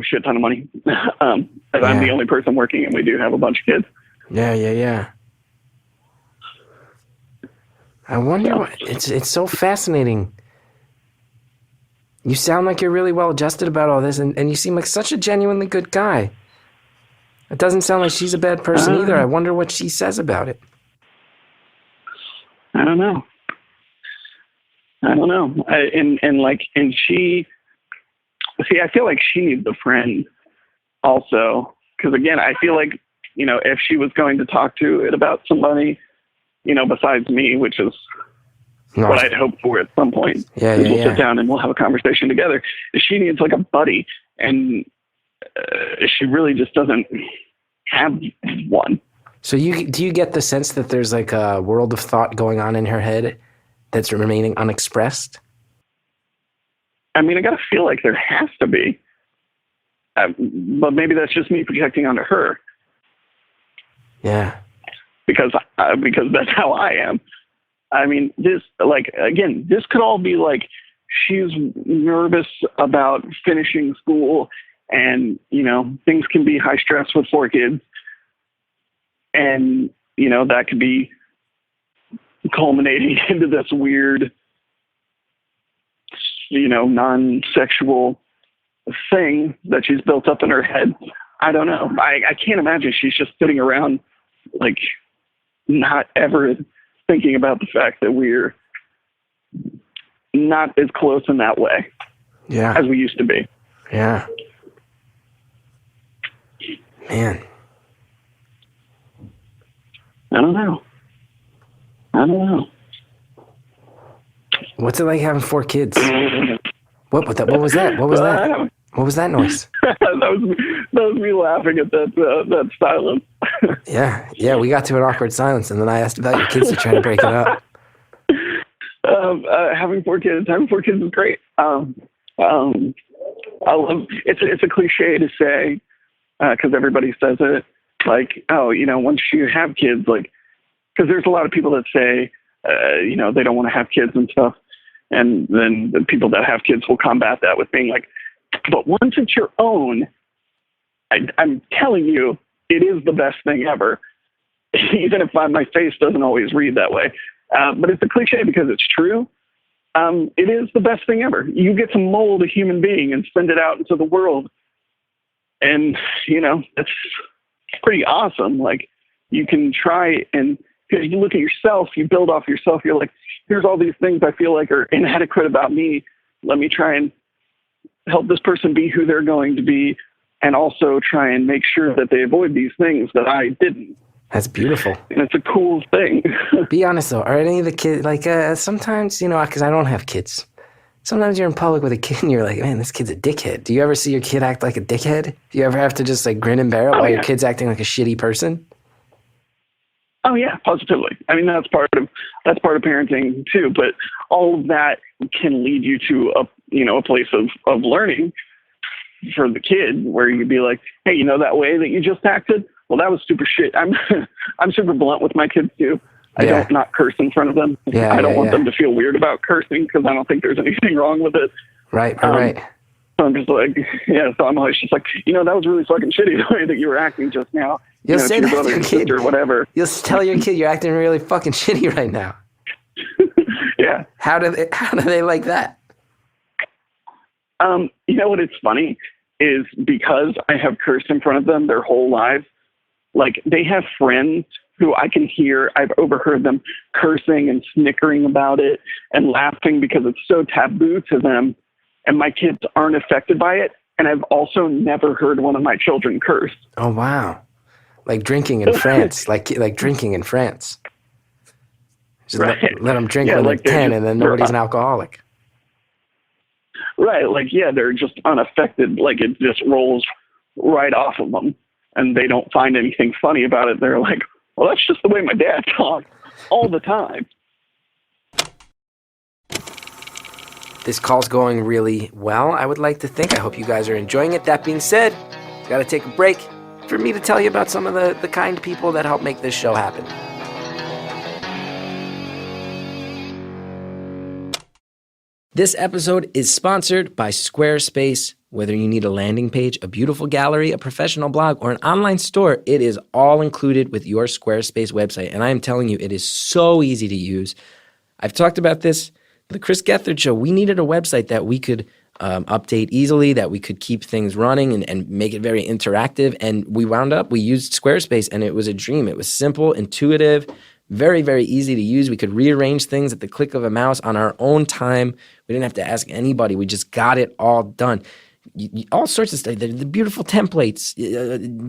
shit ton of money. I'm the only person working, and we do have a bunch of kids. Yeah. I wonder it's so fascinating. You sound like you're really well adjusted about all this, and you seem like such a genuinely good guy. It doesn't sound like she's a bad person either. I wonder what she says about it. I don't know. I feel like she needs a friend also. Because again, I feel like, if she was going to talk to it about somebody, besides me, which is what I'd hope for at some point. We'll sit down and we'll have a conversation together. She needs like a buddy, and she really just doesn't have one. So do you get the sense that there's like a world of thought going on in her head that's remaining unexpressed? I mean, I gotta feel like there has to be, but maybe that's just me projecting onto her. Yeah, because that's how I am. I mean, this could all be like she's nervous about finishing school, and things can be high stress with 4 kids, and that could be culminating into this weird, non-sexual thing that she's built up in her head. I don't know. I can't imagine she's just sitting around like not ever thinking about the fact that we're not as close in that way as we used to be. Yeah. Man. I don't know. What's it like having 4 kids? What was that? What was that? What was that noise? that was me laughing at that silence. Yeah, we got to an awkward silence, and then I asked about your kids to try to break it up. Having 4 kids, is great. I love it's a cliche to say because everybody says it, like, oh, once you have kids, like, because there's a lot of people that say, they don't want to have kids and stuff, and then the people that have kids will combat that with being like, but once it's your own, I'm telling you, it is the best thing ever. Even if my face doesn't always read that way. But it's a cliche because it's true. It is the best thing ever. You get to mold a human being and send it out into the world. And, it's pretty awesome. Like, you can try and, because you look at yourself, you build off yourself. You're like, here's all these things I feel like are inadequate about me. Let me try and help this person be who they're going to be. And also try and make sure that they avoid these things that I didn't. That's beautiful. And it's a cool thing. Be honest, though. Are any of the kids, like, sometimes, because I don't have kids, sometimes you're in public with a kid and you're like, man, this kid's a dickhead. Do you ever see your kid act like a dickhead? Do you ever have to just, like, grin and bear it while your kid's acting like a shitty person? Oh, yeah, positively. I mean, that's part of parenting, too. But all of that can lead you to a place of learning for the kid, where you'd be like, hey, that way that you just acted? Well, that was super shit. I'm super blunt with my kids too. I don't not curse in front of them. I don't want them to feel weird about cursing because I don't think there's anything wrong with it. Right, right. So I'm just like, so I'm always just like, that was really fucking shitty the way that you were acting just now. You'll say that to your kid or whatever. You'll tell your kid you're acting really fucking shitty right now. Yeah. How do they like that? What it's funny is, because I have cursed in front of them their whole lives, like, they have friends who I can hear, I've overheard them cursing and snickering about it and laughing because it's so taboo to them, and my kids aren't affected by it. And I've also never heard one of my children curse. Oh, wow. Like drinking in France, like drinking in France. Just right. let them drink when they're 10 and then nobody's an alcoholic. Right. Like, they're just unaffected. Like, it just rolls right off of them. And they don't find anything funny about it. They're like, well, that's just the way my dad talks all the time. This call's going really well, I would like to think. I hope you guys are enjoying it. That being said, got to take a break for me to tell you about some of the kind people that help make this show happen. This episode is sponsored by Squarespace. Whether you need a landing page, a beautiful gallery, a professional blog, or an online store, it is all included with your Squarespace website. And I am telling you, it is so easy to use. I've talked about this, the Chris Gethard Show. We needed a website that we could update easily, that we could keep things running and make it very interactive. And we used Squarespace, and it was a dream. It was simple, intuitive, very, very easy to use. We could rearrange things at the click of a mouse on our own time. We didn't have to ask anybody. We just got it all done. All sorts of stuff. The beautiful templates.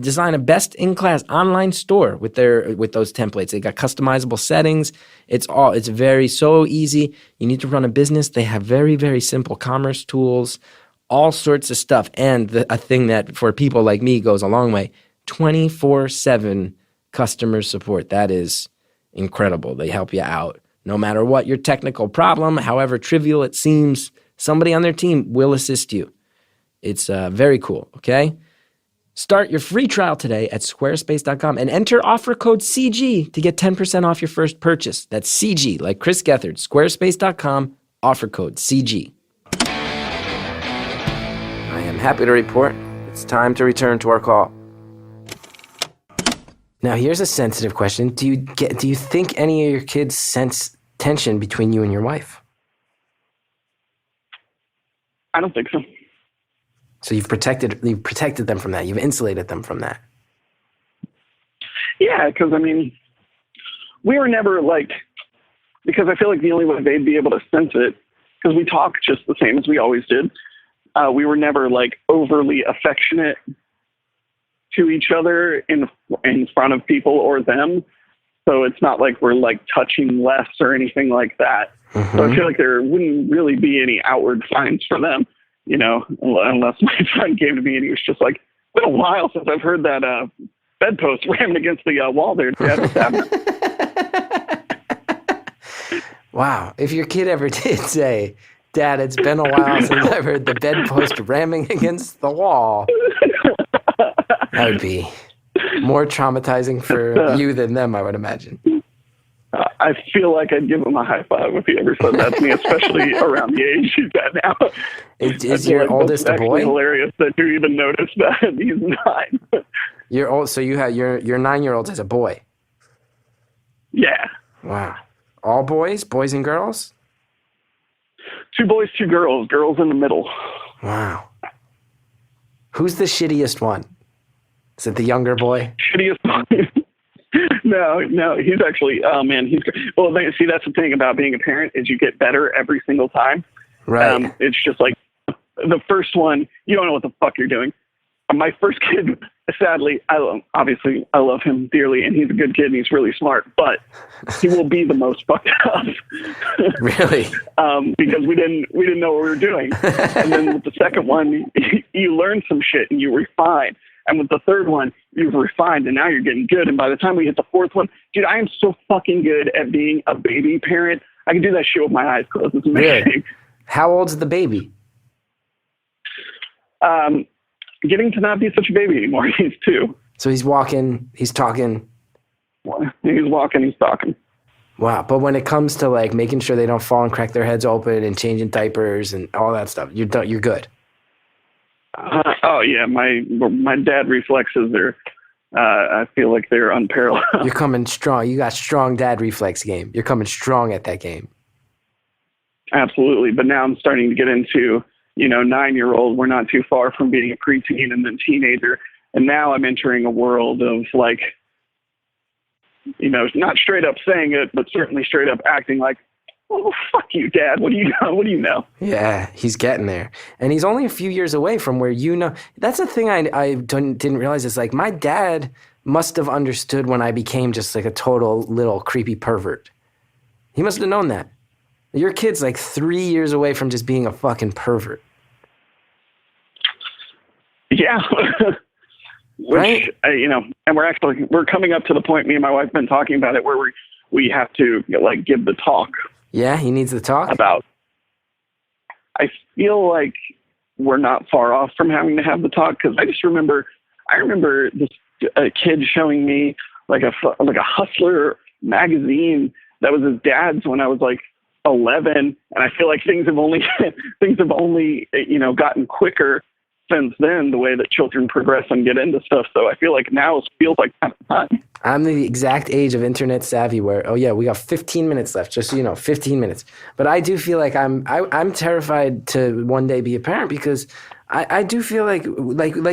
Design a best-in-class online store with those templates. They got customizable settings. It's so easy. You need to run a business. They have very, very simple commerce tools. All sorts of stuff. And a thing that for people like me goes a long way: 24/7 customer support. That is incredible. They help you out no matter what your technical problem, however trivial it seems. Somebody on their team will assist you. It's very cool, okay? Start your free trial today at squarespace.com and enter offer code CG to get 10% off your first purchase. That's CG, like Chris Gethard. Squarespace.com, offer code CG. I am happy to report it's time to return to our call. Now, here's a sensitive question. Do you think any of your kids sense tension between you and your wife? I don't think so. So you've protected them from that. You've insulated them from that. Yeah, because, we were never because I feel like the only way they'd be able to sense it, because we talk just the same as we always did. We were never overly affectionate to each other in front of people or them. So it's not like we're touching less or anything like that. Mm-hmm. So I feel like there wouldn't really be any outward signs for them. Unless my friend came to me and he was just like, it's been a while since I've heard that bedpost rammed against the wall there. Wow. If your kid ever did say, Dad, it's been a while since I've heard the bedpost ramming against the wall, that would be more traumatizing for you than them, I would imagine. I feel like I'd give him a high five if he ever said that to me, especially around the age he's at now. Is your oldest a boy? It's hilarious that you even noticed that he's 9. You're old, so you have your 9-year-old is a boy. Yeah. Wow. All boys and girls? 2 boys, 2 girls. Girls in the middle. Wow. Who's the shittiest one? Is it the younger boy? Shittiest one. No, he's actually, oh man, well, see, that's the thing about being a parent is you get better every single time. Right. It's just like the first one, you don't know what the fuck you're doing. My first kid, sadly, I love him dearly, and he's a good kid, and he's really smart, but he will be the most fucked up. Really? Because we didn't know what we were doing. And then with the second one, you learn some shit and you refine. And with the third one, you've refined, and now you're getting good. And by the time we hit the fourth one, dude, I am so fucking good at being a baby parent. I can do that shit with my eyes closed. It's amazing. Really? How old's the baby? Getting to not be such a baby anymore. He's 2. So he's walking, he's talking. He's walking, he's talking. Wow. But when it comes to like making sure they don't fall and crack their heads open and changing diapers and all that stuff, you're good. Oh yeah, my dad reflexes are, I feel like they're unparalleled. You're coming strong. You got strong dad reflex game. You're coming strong at that game. Absolutely, but now I'm starting to get into 9-year-old. We're not too far from being a preteen and then teenager, and now I'm entering a world of like, not straight up saying it, but certainly straight up acting like, oh, fuck you, Dad. What do you know? What do you know? Yeah, he's getting there. And he's only a few years away from where That's the thing I didn't realize is like my dad must have understood when I became just like a total little creepy pervert. He must have known that. Your kid's like 3 years away from just being a fucking pervert. Yeah. Right? And we're coming up to the point, me and my wife have been talking about it, where we have to like give the talk. Yeah, he needs to talk? I feel like we're not far off from having to have the talk, because I remember this kid showing me like a Hustler magazine that was his dad's when I was like 11, and I feel like things have only gotten quicker since then, the way that children progress and get into stuff. So I feel like now it feels like kind of time. I'm the exact age of internet savvy where, oh yeah, we got 15 minutes left, just so you know, 15 minutes. But I do feel like I'm terrified to one day be a parent, because I do feel like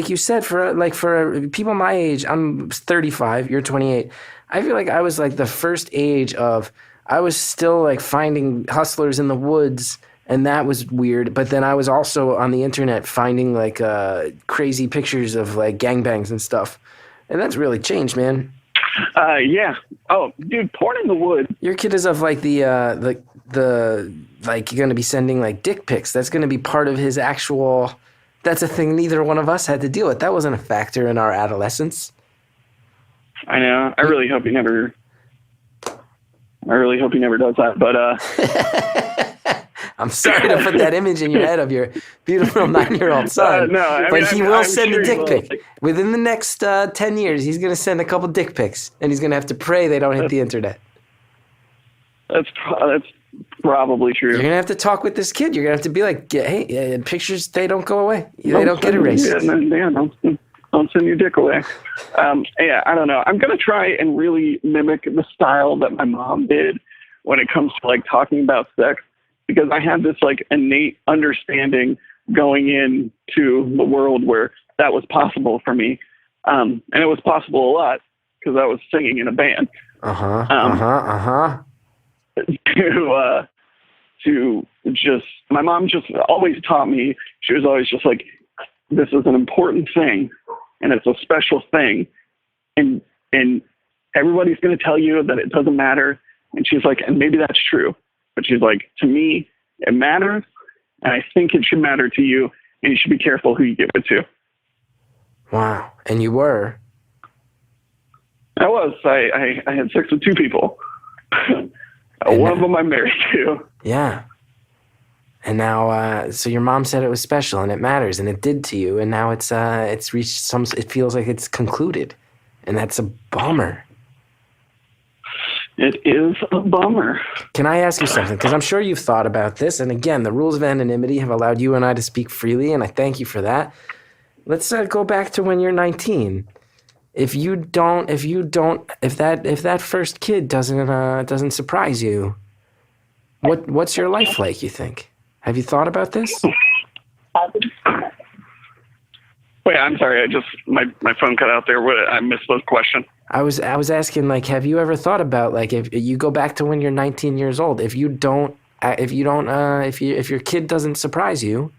you said, for people my age, I'm 35, you're 28. I feel like I was like the first age of, I was still like finding hustlers in the woods, and that was weird. But then I was also on the internet finding like crazy pictures of like gangbangs and stuff. And that's really changed, man. Yeah. Oh, dude, porn in the woods. Your kid is of like the like you're going to be sending like dick pics. That's going to be part of his actual, that's a thing neither one of us had to deal with. That wasn't a factor in our adolescence. I know. I really hope he never does that, but I'm sorry to put that image in your head of your beautiful 9-year-old son. But he will send a dick pic. Within the next 10 years, he's going to send a couple dick pics, and he's going to have to pray they don't hit the internet. That's probably true. You're going to have to talk with this kid. You're going to have to be like, hey, pictures, they don't go away. They don't get erased. Don't send your dick away. Yeah, I don't know. I'm going to try and really mimic the style that my mom did when it comes to like talking about sex, because I had this like innate understanding going into the world where that was possible for me. And it was possible a lot because I was singing in a band. To just, my mom just always taught me, she was always just like, this is an important thing and it's a special thing. And everybody's going to tell you that it doesn't matter. And she's like, and maybe that's true. But she's like, to me, it matters. And I think it should matter to you. And you should be careful who you give it to. Wow. And you were? I was. I had sex with 2 people. One of them I'm married to. Yeah. And now, so your mom said it was special and it matters and it did to you, and now it's reached some. It feels like it's concluded, and that's a bummer. It is a bummer. Can I ask you something? Because I'm sure you've thought about this, and again, the rules of anonymity have allowed you and I to speak freely, and I thank you for that. Let's go back to when you're 19. If that first kid doesn't surprise you, what's your life like, you think? Have you thought about this? Wait, I'm sorry. My phone cut out there. I missed the question. I was asking, like, have you ever thought about, like, if you go back to when you're 19 years old, if your kid doesn't surprise you,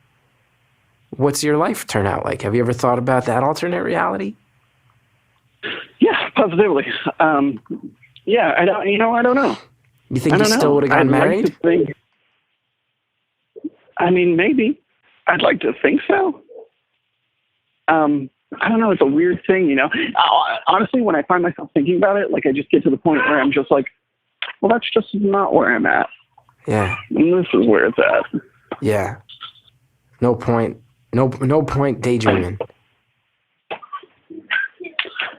what's your life turn out like? Have you ever thought about that alternate reality? Yeah, positively. Yeah, I don't know. You think you still would have gotten married? Maybe. I'd like to think so. I don't know. It's a weird thing, you know. Honestly, when I find myself thinking about it, like I just get to the point where I'm just like, well, that's just not where I'm at. Yeah. And this is where it's at. Yeah. No point daydreaming.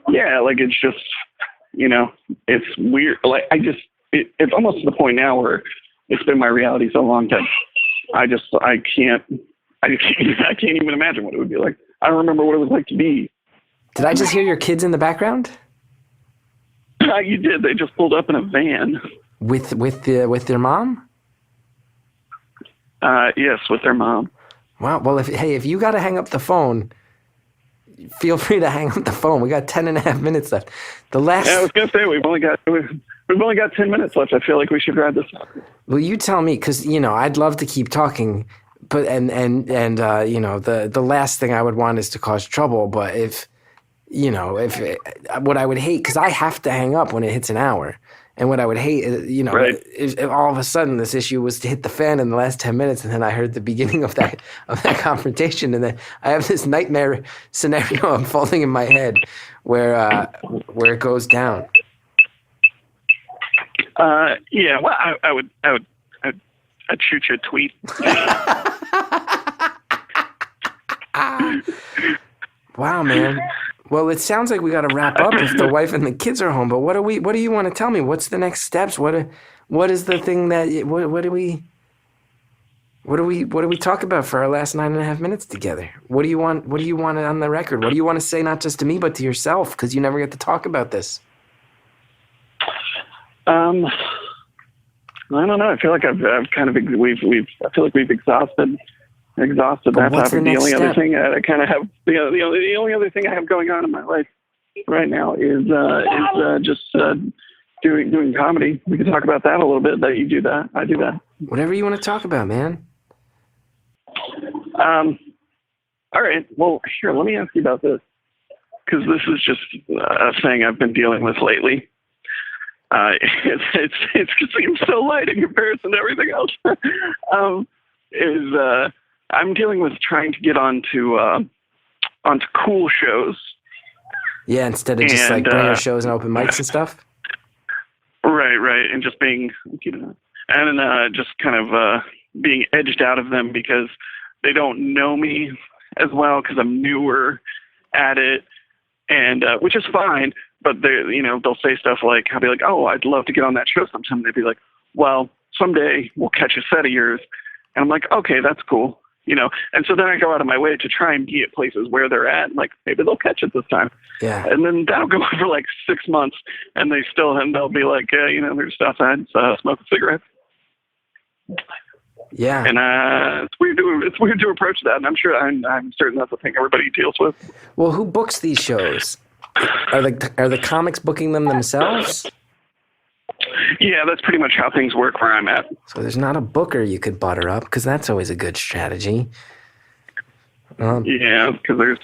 Yeah, like it's just, you know, it's weird. Like it's almost to the point now where it's been my reality so long that I can't even imagine what it would be like. I don't remember what it was like to be. Did I just hear your kids in the background? You did. They just pulled up in a van. With their mom? Yes, with their mom. Wow. Well, if you got to hang up the phone, feel free to hang up the phone. We got 10 and a half minutes left. Yeah, I was gonna say we've only got 10 minutes left. I feel like we should wrap this up. Well, you tell me, because you know I'd love to keep talking, but and you know the last thing I would want is to cause trouble. But what I would hate, because I have to hang up when it hits an hour. And what I would hate, right, if all of a sudden this issue was to hit the fan in the last 10 minutes, and then I heard the beginning of that confrontation, and then I have this nightmare scenario unfolding in my head where it goes down. Yeah. Well, I'd shoot you a tweet. Wow, man. Well, it sounds like we got to wrap up if the wife and the kids are home. But what do you want to tell me? What's the next steps? What is the thing that what do we talk about for our last 9.5 minutes together? What do you want on the record? What do you want to say, not just to me but to yourself? Because you never get to talk about this. I don't know. I feel like I've kind of I feel like we've exhausted that type of deal. The other thing I kind of have, the only other thing I have going on in my life right now is just doing comedy. We can talk about that a little bit. That you do that, I do that. Whatever you want to talk about, man. All right. Well, here, let me ask you about this, because this is just a thing I've been dealing with lately. It seems so light in comparison to everything else. I'm dealing with trying to get onto cool shows. Yeah, instead of just like bringer shows and open mics and stuff. Right, and just being, and just kind of being edged out of them because they don't know me as well because I'm newer at it, and which is fine. But they'll say stuff like, I'll be like, oh, I'd love to get on that show sometime. They'd be like, well, someday we'll catch a set of yours. And I'm like, okay, that's cool. And so then I go out of my way to try and be at places where they're at. And like, maybe they'll catch it this time. Yeah. And then that'll go on for like 6 months. And they'll be like, they're just outside smoking cigarettes. Yeah. And it's weird to approach that. And I'm certain that's the thing everybody deals with. Well, who books these shows? Are the comics booking them themselves? Yeah, that's pretty much how things work where I'm at. So there's not a booker you could butter up, because that's always a good strategy. Yeah, because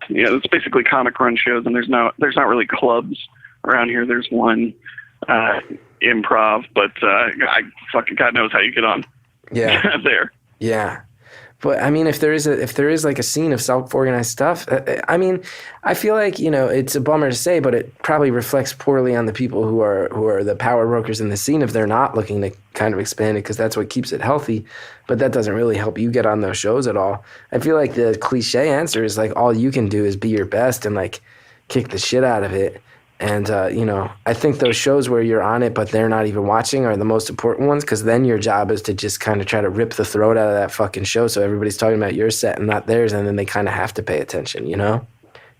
it's basically comic run shows, and there's not really clubs around here. There's one improv, but fucking God knows how you get on. Yeah. there. Yeah. But I mean, if there is like a scene of self-organized stuff, I mean, I feel like, you know, it's a bummer to say, but it probably reflects poorly on the people who are the power brokers in the scene if they're not looking to kind of expand it, because that's what keeps it healthy. But that doesn't really help you get on those shows at all. I feel like the cliche answer is like all you can do is be your best and like kick the shit out of it. And, you know, I think those shows where you're on it but they're not even watching are the most important ones, because then your job is to just kind of try to rip the throat out of that fucking show so everybody's talking about your set and not theirs, and then they kind of have to pay attention, you know?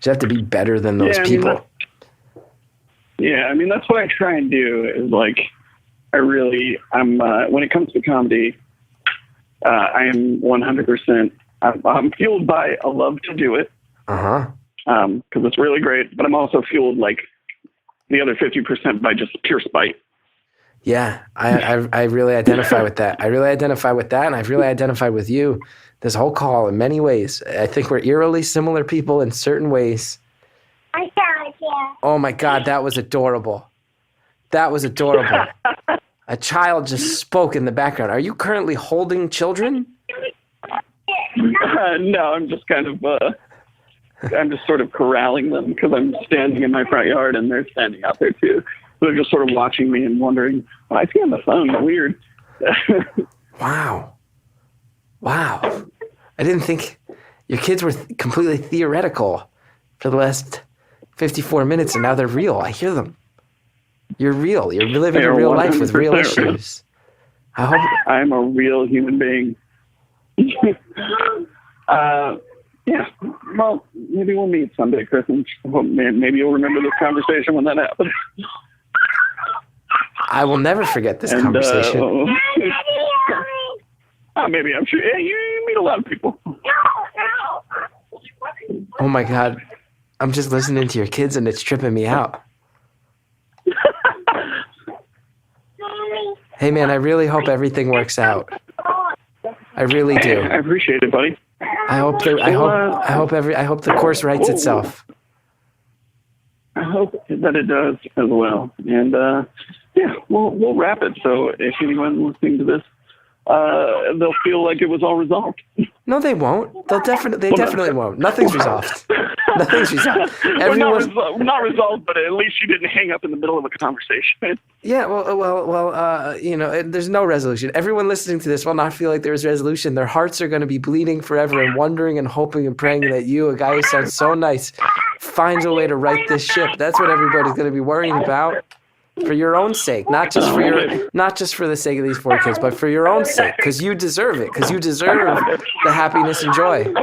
You have to be better than those people. I mean, that's what I try and do is, like, I'm when it comes to comedy, I am 100%, I'm fueled by a love to do it. Uh-huh. Because it's really great, but I'm also fueled, like, the other 50% by just pure spite. Yeah, I really identify with that. I really identify with that, and I've really identified with you this whole call in many ways. I think we're eerily similar people in certain ways. Oh my God, that was adorable. That was adorable. A child just spoke in the background. Are you currently holding children? No, I'm just kind of... I'm just sort of corralling them because I'm standing in my front yard and they're standing out there too. So they're just sort of watching me and wondering, I see on the phone, weird. Wow. I didn't think your kids were completely theoretical for the last 54 minutes, and now they're real. I hear them. You're real. You're living a real life with real issues. I hope I'm a real human being. Yeah, well, maybe we'll meet someday, Chris, and maybe you'll remember this conversation when that happens. I will never forget this conversation. Maybe, I'm sure. Yeah, you meet a lot of people. Oh my God. I'm just listening to your kids and it's tripping me out. Hey man, I really hope everything works out. I really do. I appreciate it, buddy. I hope the course writes itself. I hope that it does as well. And we'll wrap it. So if anyone listening to this, they'll feel like it was all resolved. No, they won't. They definitely won't. Nothing's resolved. Nothing's resolved. Not resolved, but at least you didn't hang up in the middle of a conversation. Yeah, well, you know, there's no resolution. Everyone listening to this will not feel like there's resolution. Their hearts are going to be bleeding forever and wondering and hoping and praying that you, a guy who sounds so nice, finds a way to right this ship. That's what everybody's going to be worrying about. For your own sake, not just for the sake of these 4 kids, but for your own sake, because you deserve it, because you deserve the happiness and joy. Did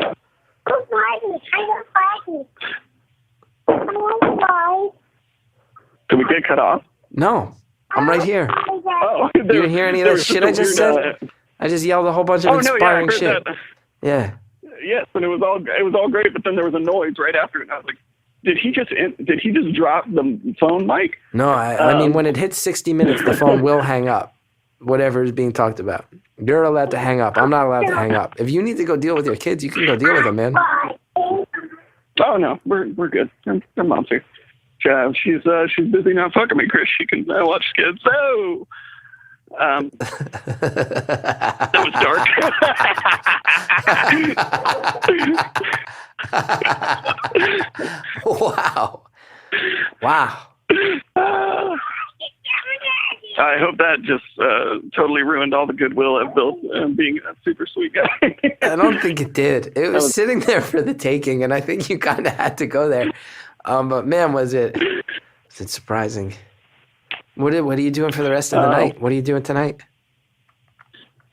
we get cut off? No, I'm right here. Oh, you didn't hear any of that shit I just said? I just yelled a whole bunch of inspiring shit. That. Yeah. Yes, and it was all great, but then there was a noise right after it, and I was like, Did he just drop the phone mic? No, I mean, when it hits 60 minutes, the phone will hang up, whatever is being talked about. You're allowed to hang up. I'm not allowed to hang up. If you need to go deal with your kids, you can go deal with them, man. Oh, no, we're good. Her mom's here. She's busy not fucking me, Chris. She can watch kids. So, that was dark. Wow. I hope that just totally ruined all the goodwill I've built being a super sweet guy. I don't think it did. It was sitting there for the taking, and I think you kind of had to go there. But man, was it surprising. What are you doing for the rest of the night? What are you doing tonight?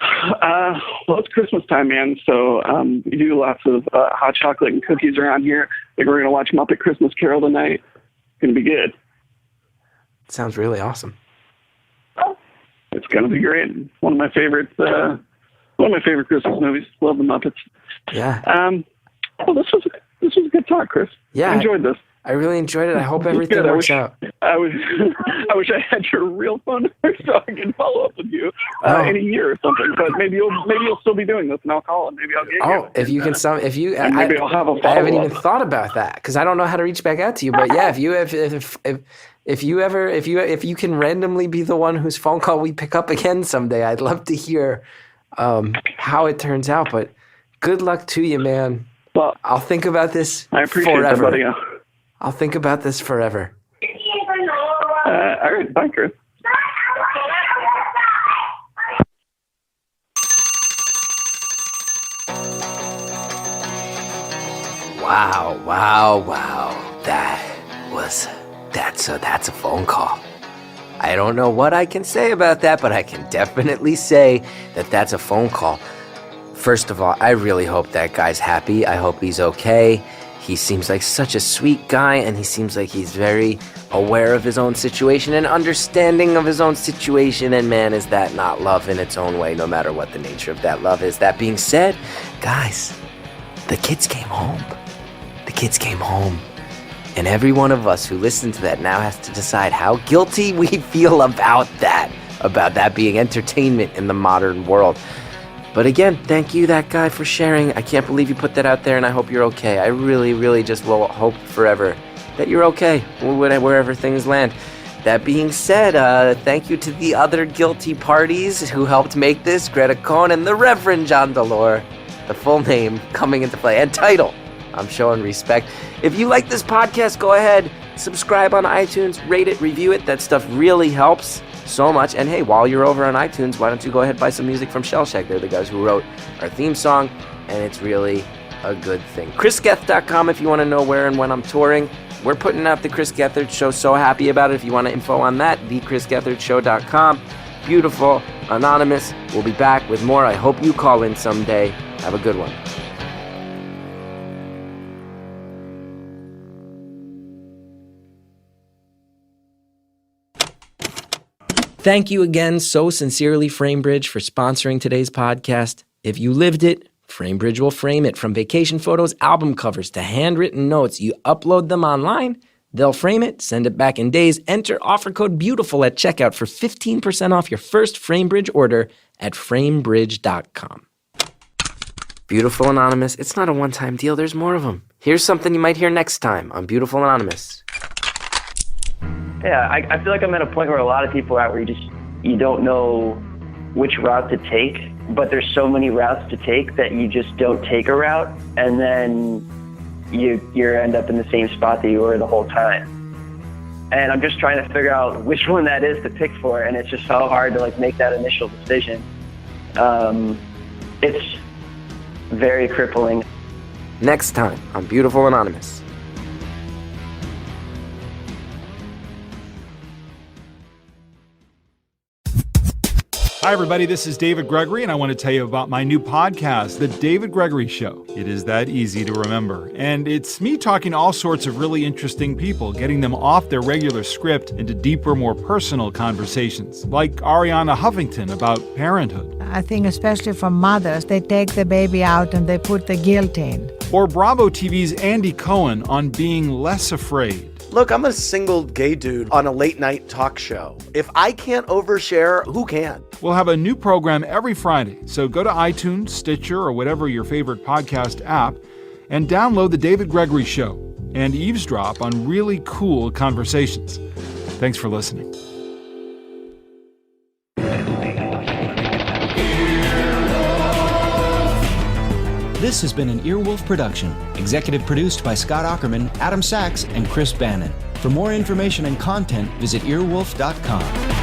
Well, it's Christmas time, man. So we do lots of hot chocolate and cookies around here. I think we're going to watch Muppet Christmas Carol tonight. It's going to be good. Sounds really awesome. It's going to be great. One of my favorite Christmas movies. Love the Muppets. Yeah. Well, this was a good talk, Chris. Yeah. I enjoyed this. I really enjoyed it. I hope everything works out. I wish I had your real phone number so I can follow up with you in a year or something. But maybe you'll still be doing this, and I'll call and maybe I'll get you. Oh, if you can maybe I'll have a follow-up. I haven't even thought about that because I don't know how to reach back out to you. But yeah, if you can randomly be the one whose phone call we pick up again someday, I'd love to hear how it turns out. But Good luck to you, man. Well, I'll think about this I appreciate forever. that, buddy. I'll think about this forever. All right, bye, Chris. Wow. That's a phone call. I don't know what I can say about that, but I can definitely say that that's a phone call. First of all, I really hope that guy's happy. I hope he's okay. He seems like such a sweet guy, and he seems like he's very aware of his own situation and understanding of his own situation. And man, is that not love in its own way, no matter what the nature of that love is. That being said, guys, the kids came home. The kids came home. And every one of us who listened to that now has to decide how guilty we feel about that being entertainment in the modern world. But again, thank you, that guy, for sharing. I can't believe you put that out there, and I hope you're okay. I really, really just will hope forever that you're okay, wherever things land. That being said, thank you to the other guilty parties who helped make this, Greta Cohn and the Reverend John Delore. The full name coming into play, and title. I'm showing respect. If you like this podcast, go ahead, subscribe on iTunes, rate it, review it. That stuff really helps so much. And hey, while you're over on iTunes, why don't you go ahead and buy some music from Shellshag? They're the guys who wrote our theme song, and it's really a good thing. ChrisGethard.com if you want to know where and when I'm touring. We're putting out the Chris Gethard Show. So happy about it. If you want info on that, thechrisgethardshow.com. Beautiful, Anonymous. We'll be back with more. I hope you call in someday. Have a good one. Thank you again so sincerely, FrameBridge, for sponsoring today's podcast. If you lived it, FrameBridge will frame it. From vacation photos, album covers, to handwritten notes. You upload them online, they'll frame it, send it back in days. Enter offer code BEAUTIFUL at checkout for 15% off your first FrameBridge order at framebridge.com. Beautiful Anonymous, it's not a one-time deal. There's more of them. Here's something you might hear next time on Beautiful Anonymous. Yeah, I feel like I'm at a point where a lot of people are at where you don't know which route to take, but there's so many routes to take that you just don't take a route, and then you end up in the same spot that you were the whole time. And I'm just trying to figure out which one that is to pick for, and it's just so hard to make that initial decision. It's very crippling. Next time on Beautiful Anonymous. Hi, everybody. This is David Gregory, and I want to tell you about my new podcast, The David Gregory Show. It is that easy to remember. And it's me talking to all sorts of really interesting people, getting them off their regular script into deeper, more personal conversations, like Ariana Huffington about parenthood. I think especially for mothers, they take the baby out and they put the guilt in. Or Bravo TV's Andy Cohen on being less afraid. Look, I'm a single gay dude on a late-night talk show. If I can't overshare, who can? We'll have a new program every Friday, so go to iTunes, Stitcher, or whatever your favorite podcast app, and download The David Gregory Show and eavesdrop on really cool conversations. Thanks for listening. This has been an Earwolf production, executive produced by Scott Aukerman, Adam Sachs, and Chris Bannon. For more information and content, visit earwolf.com.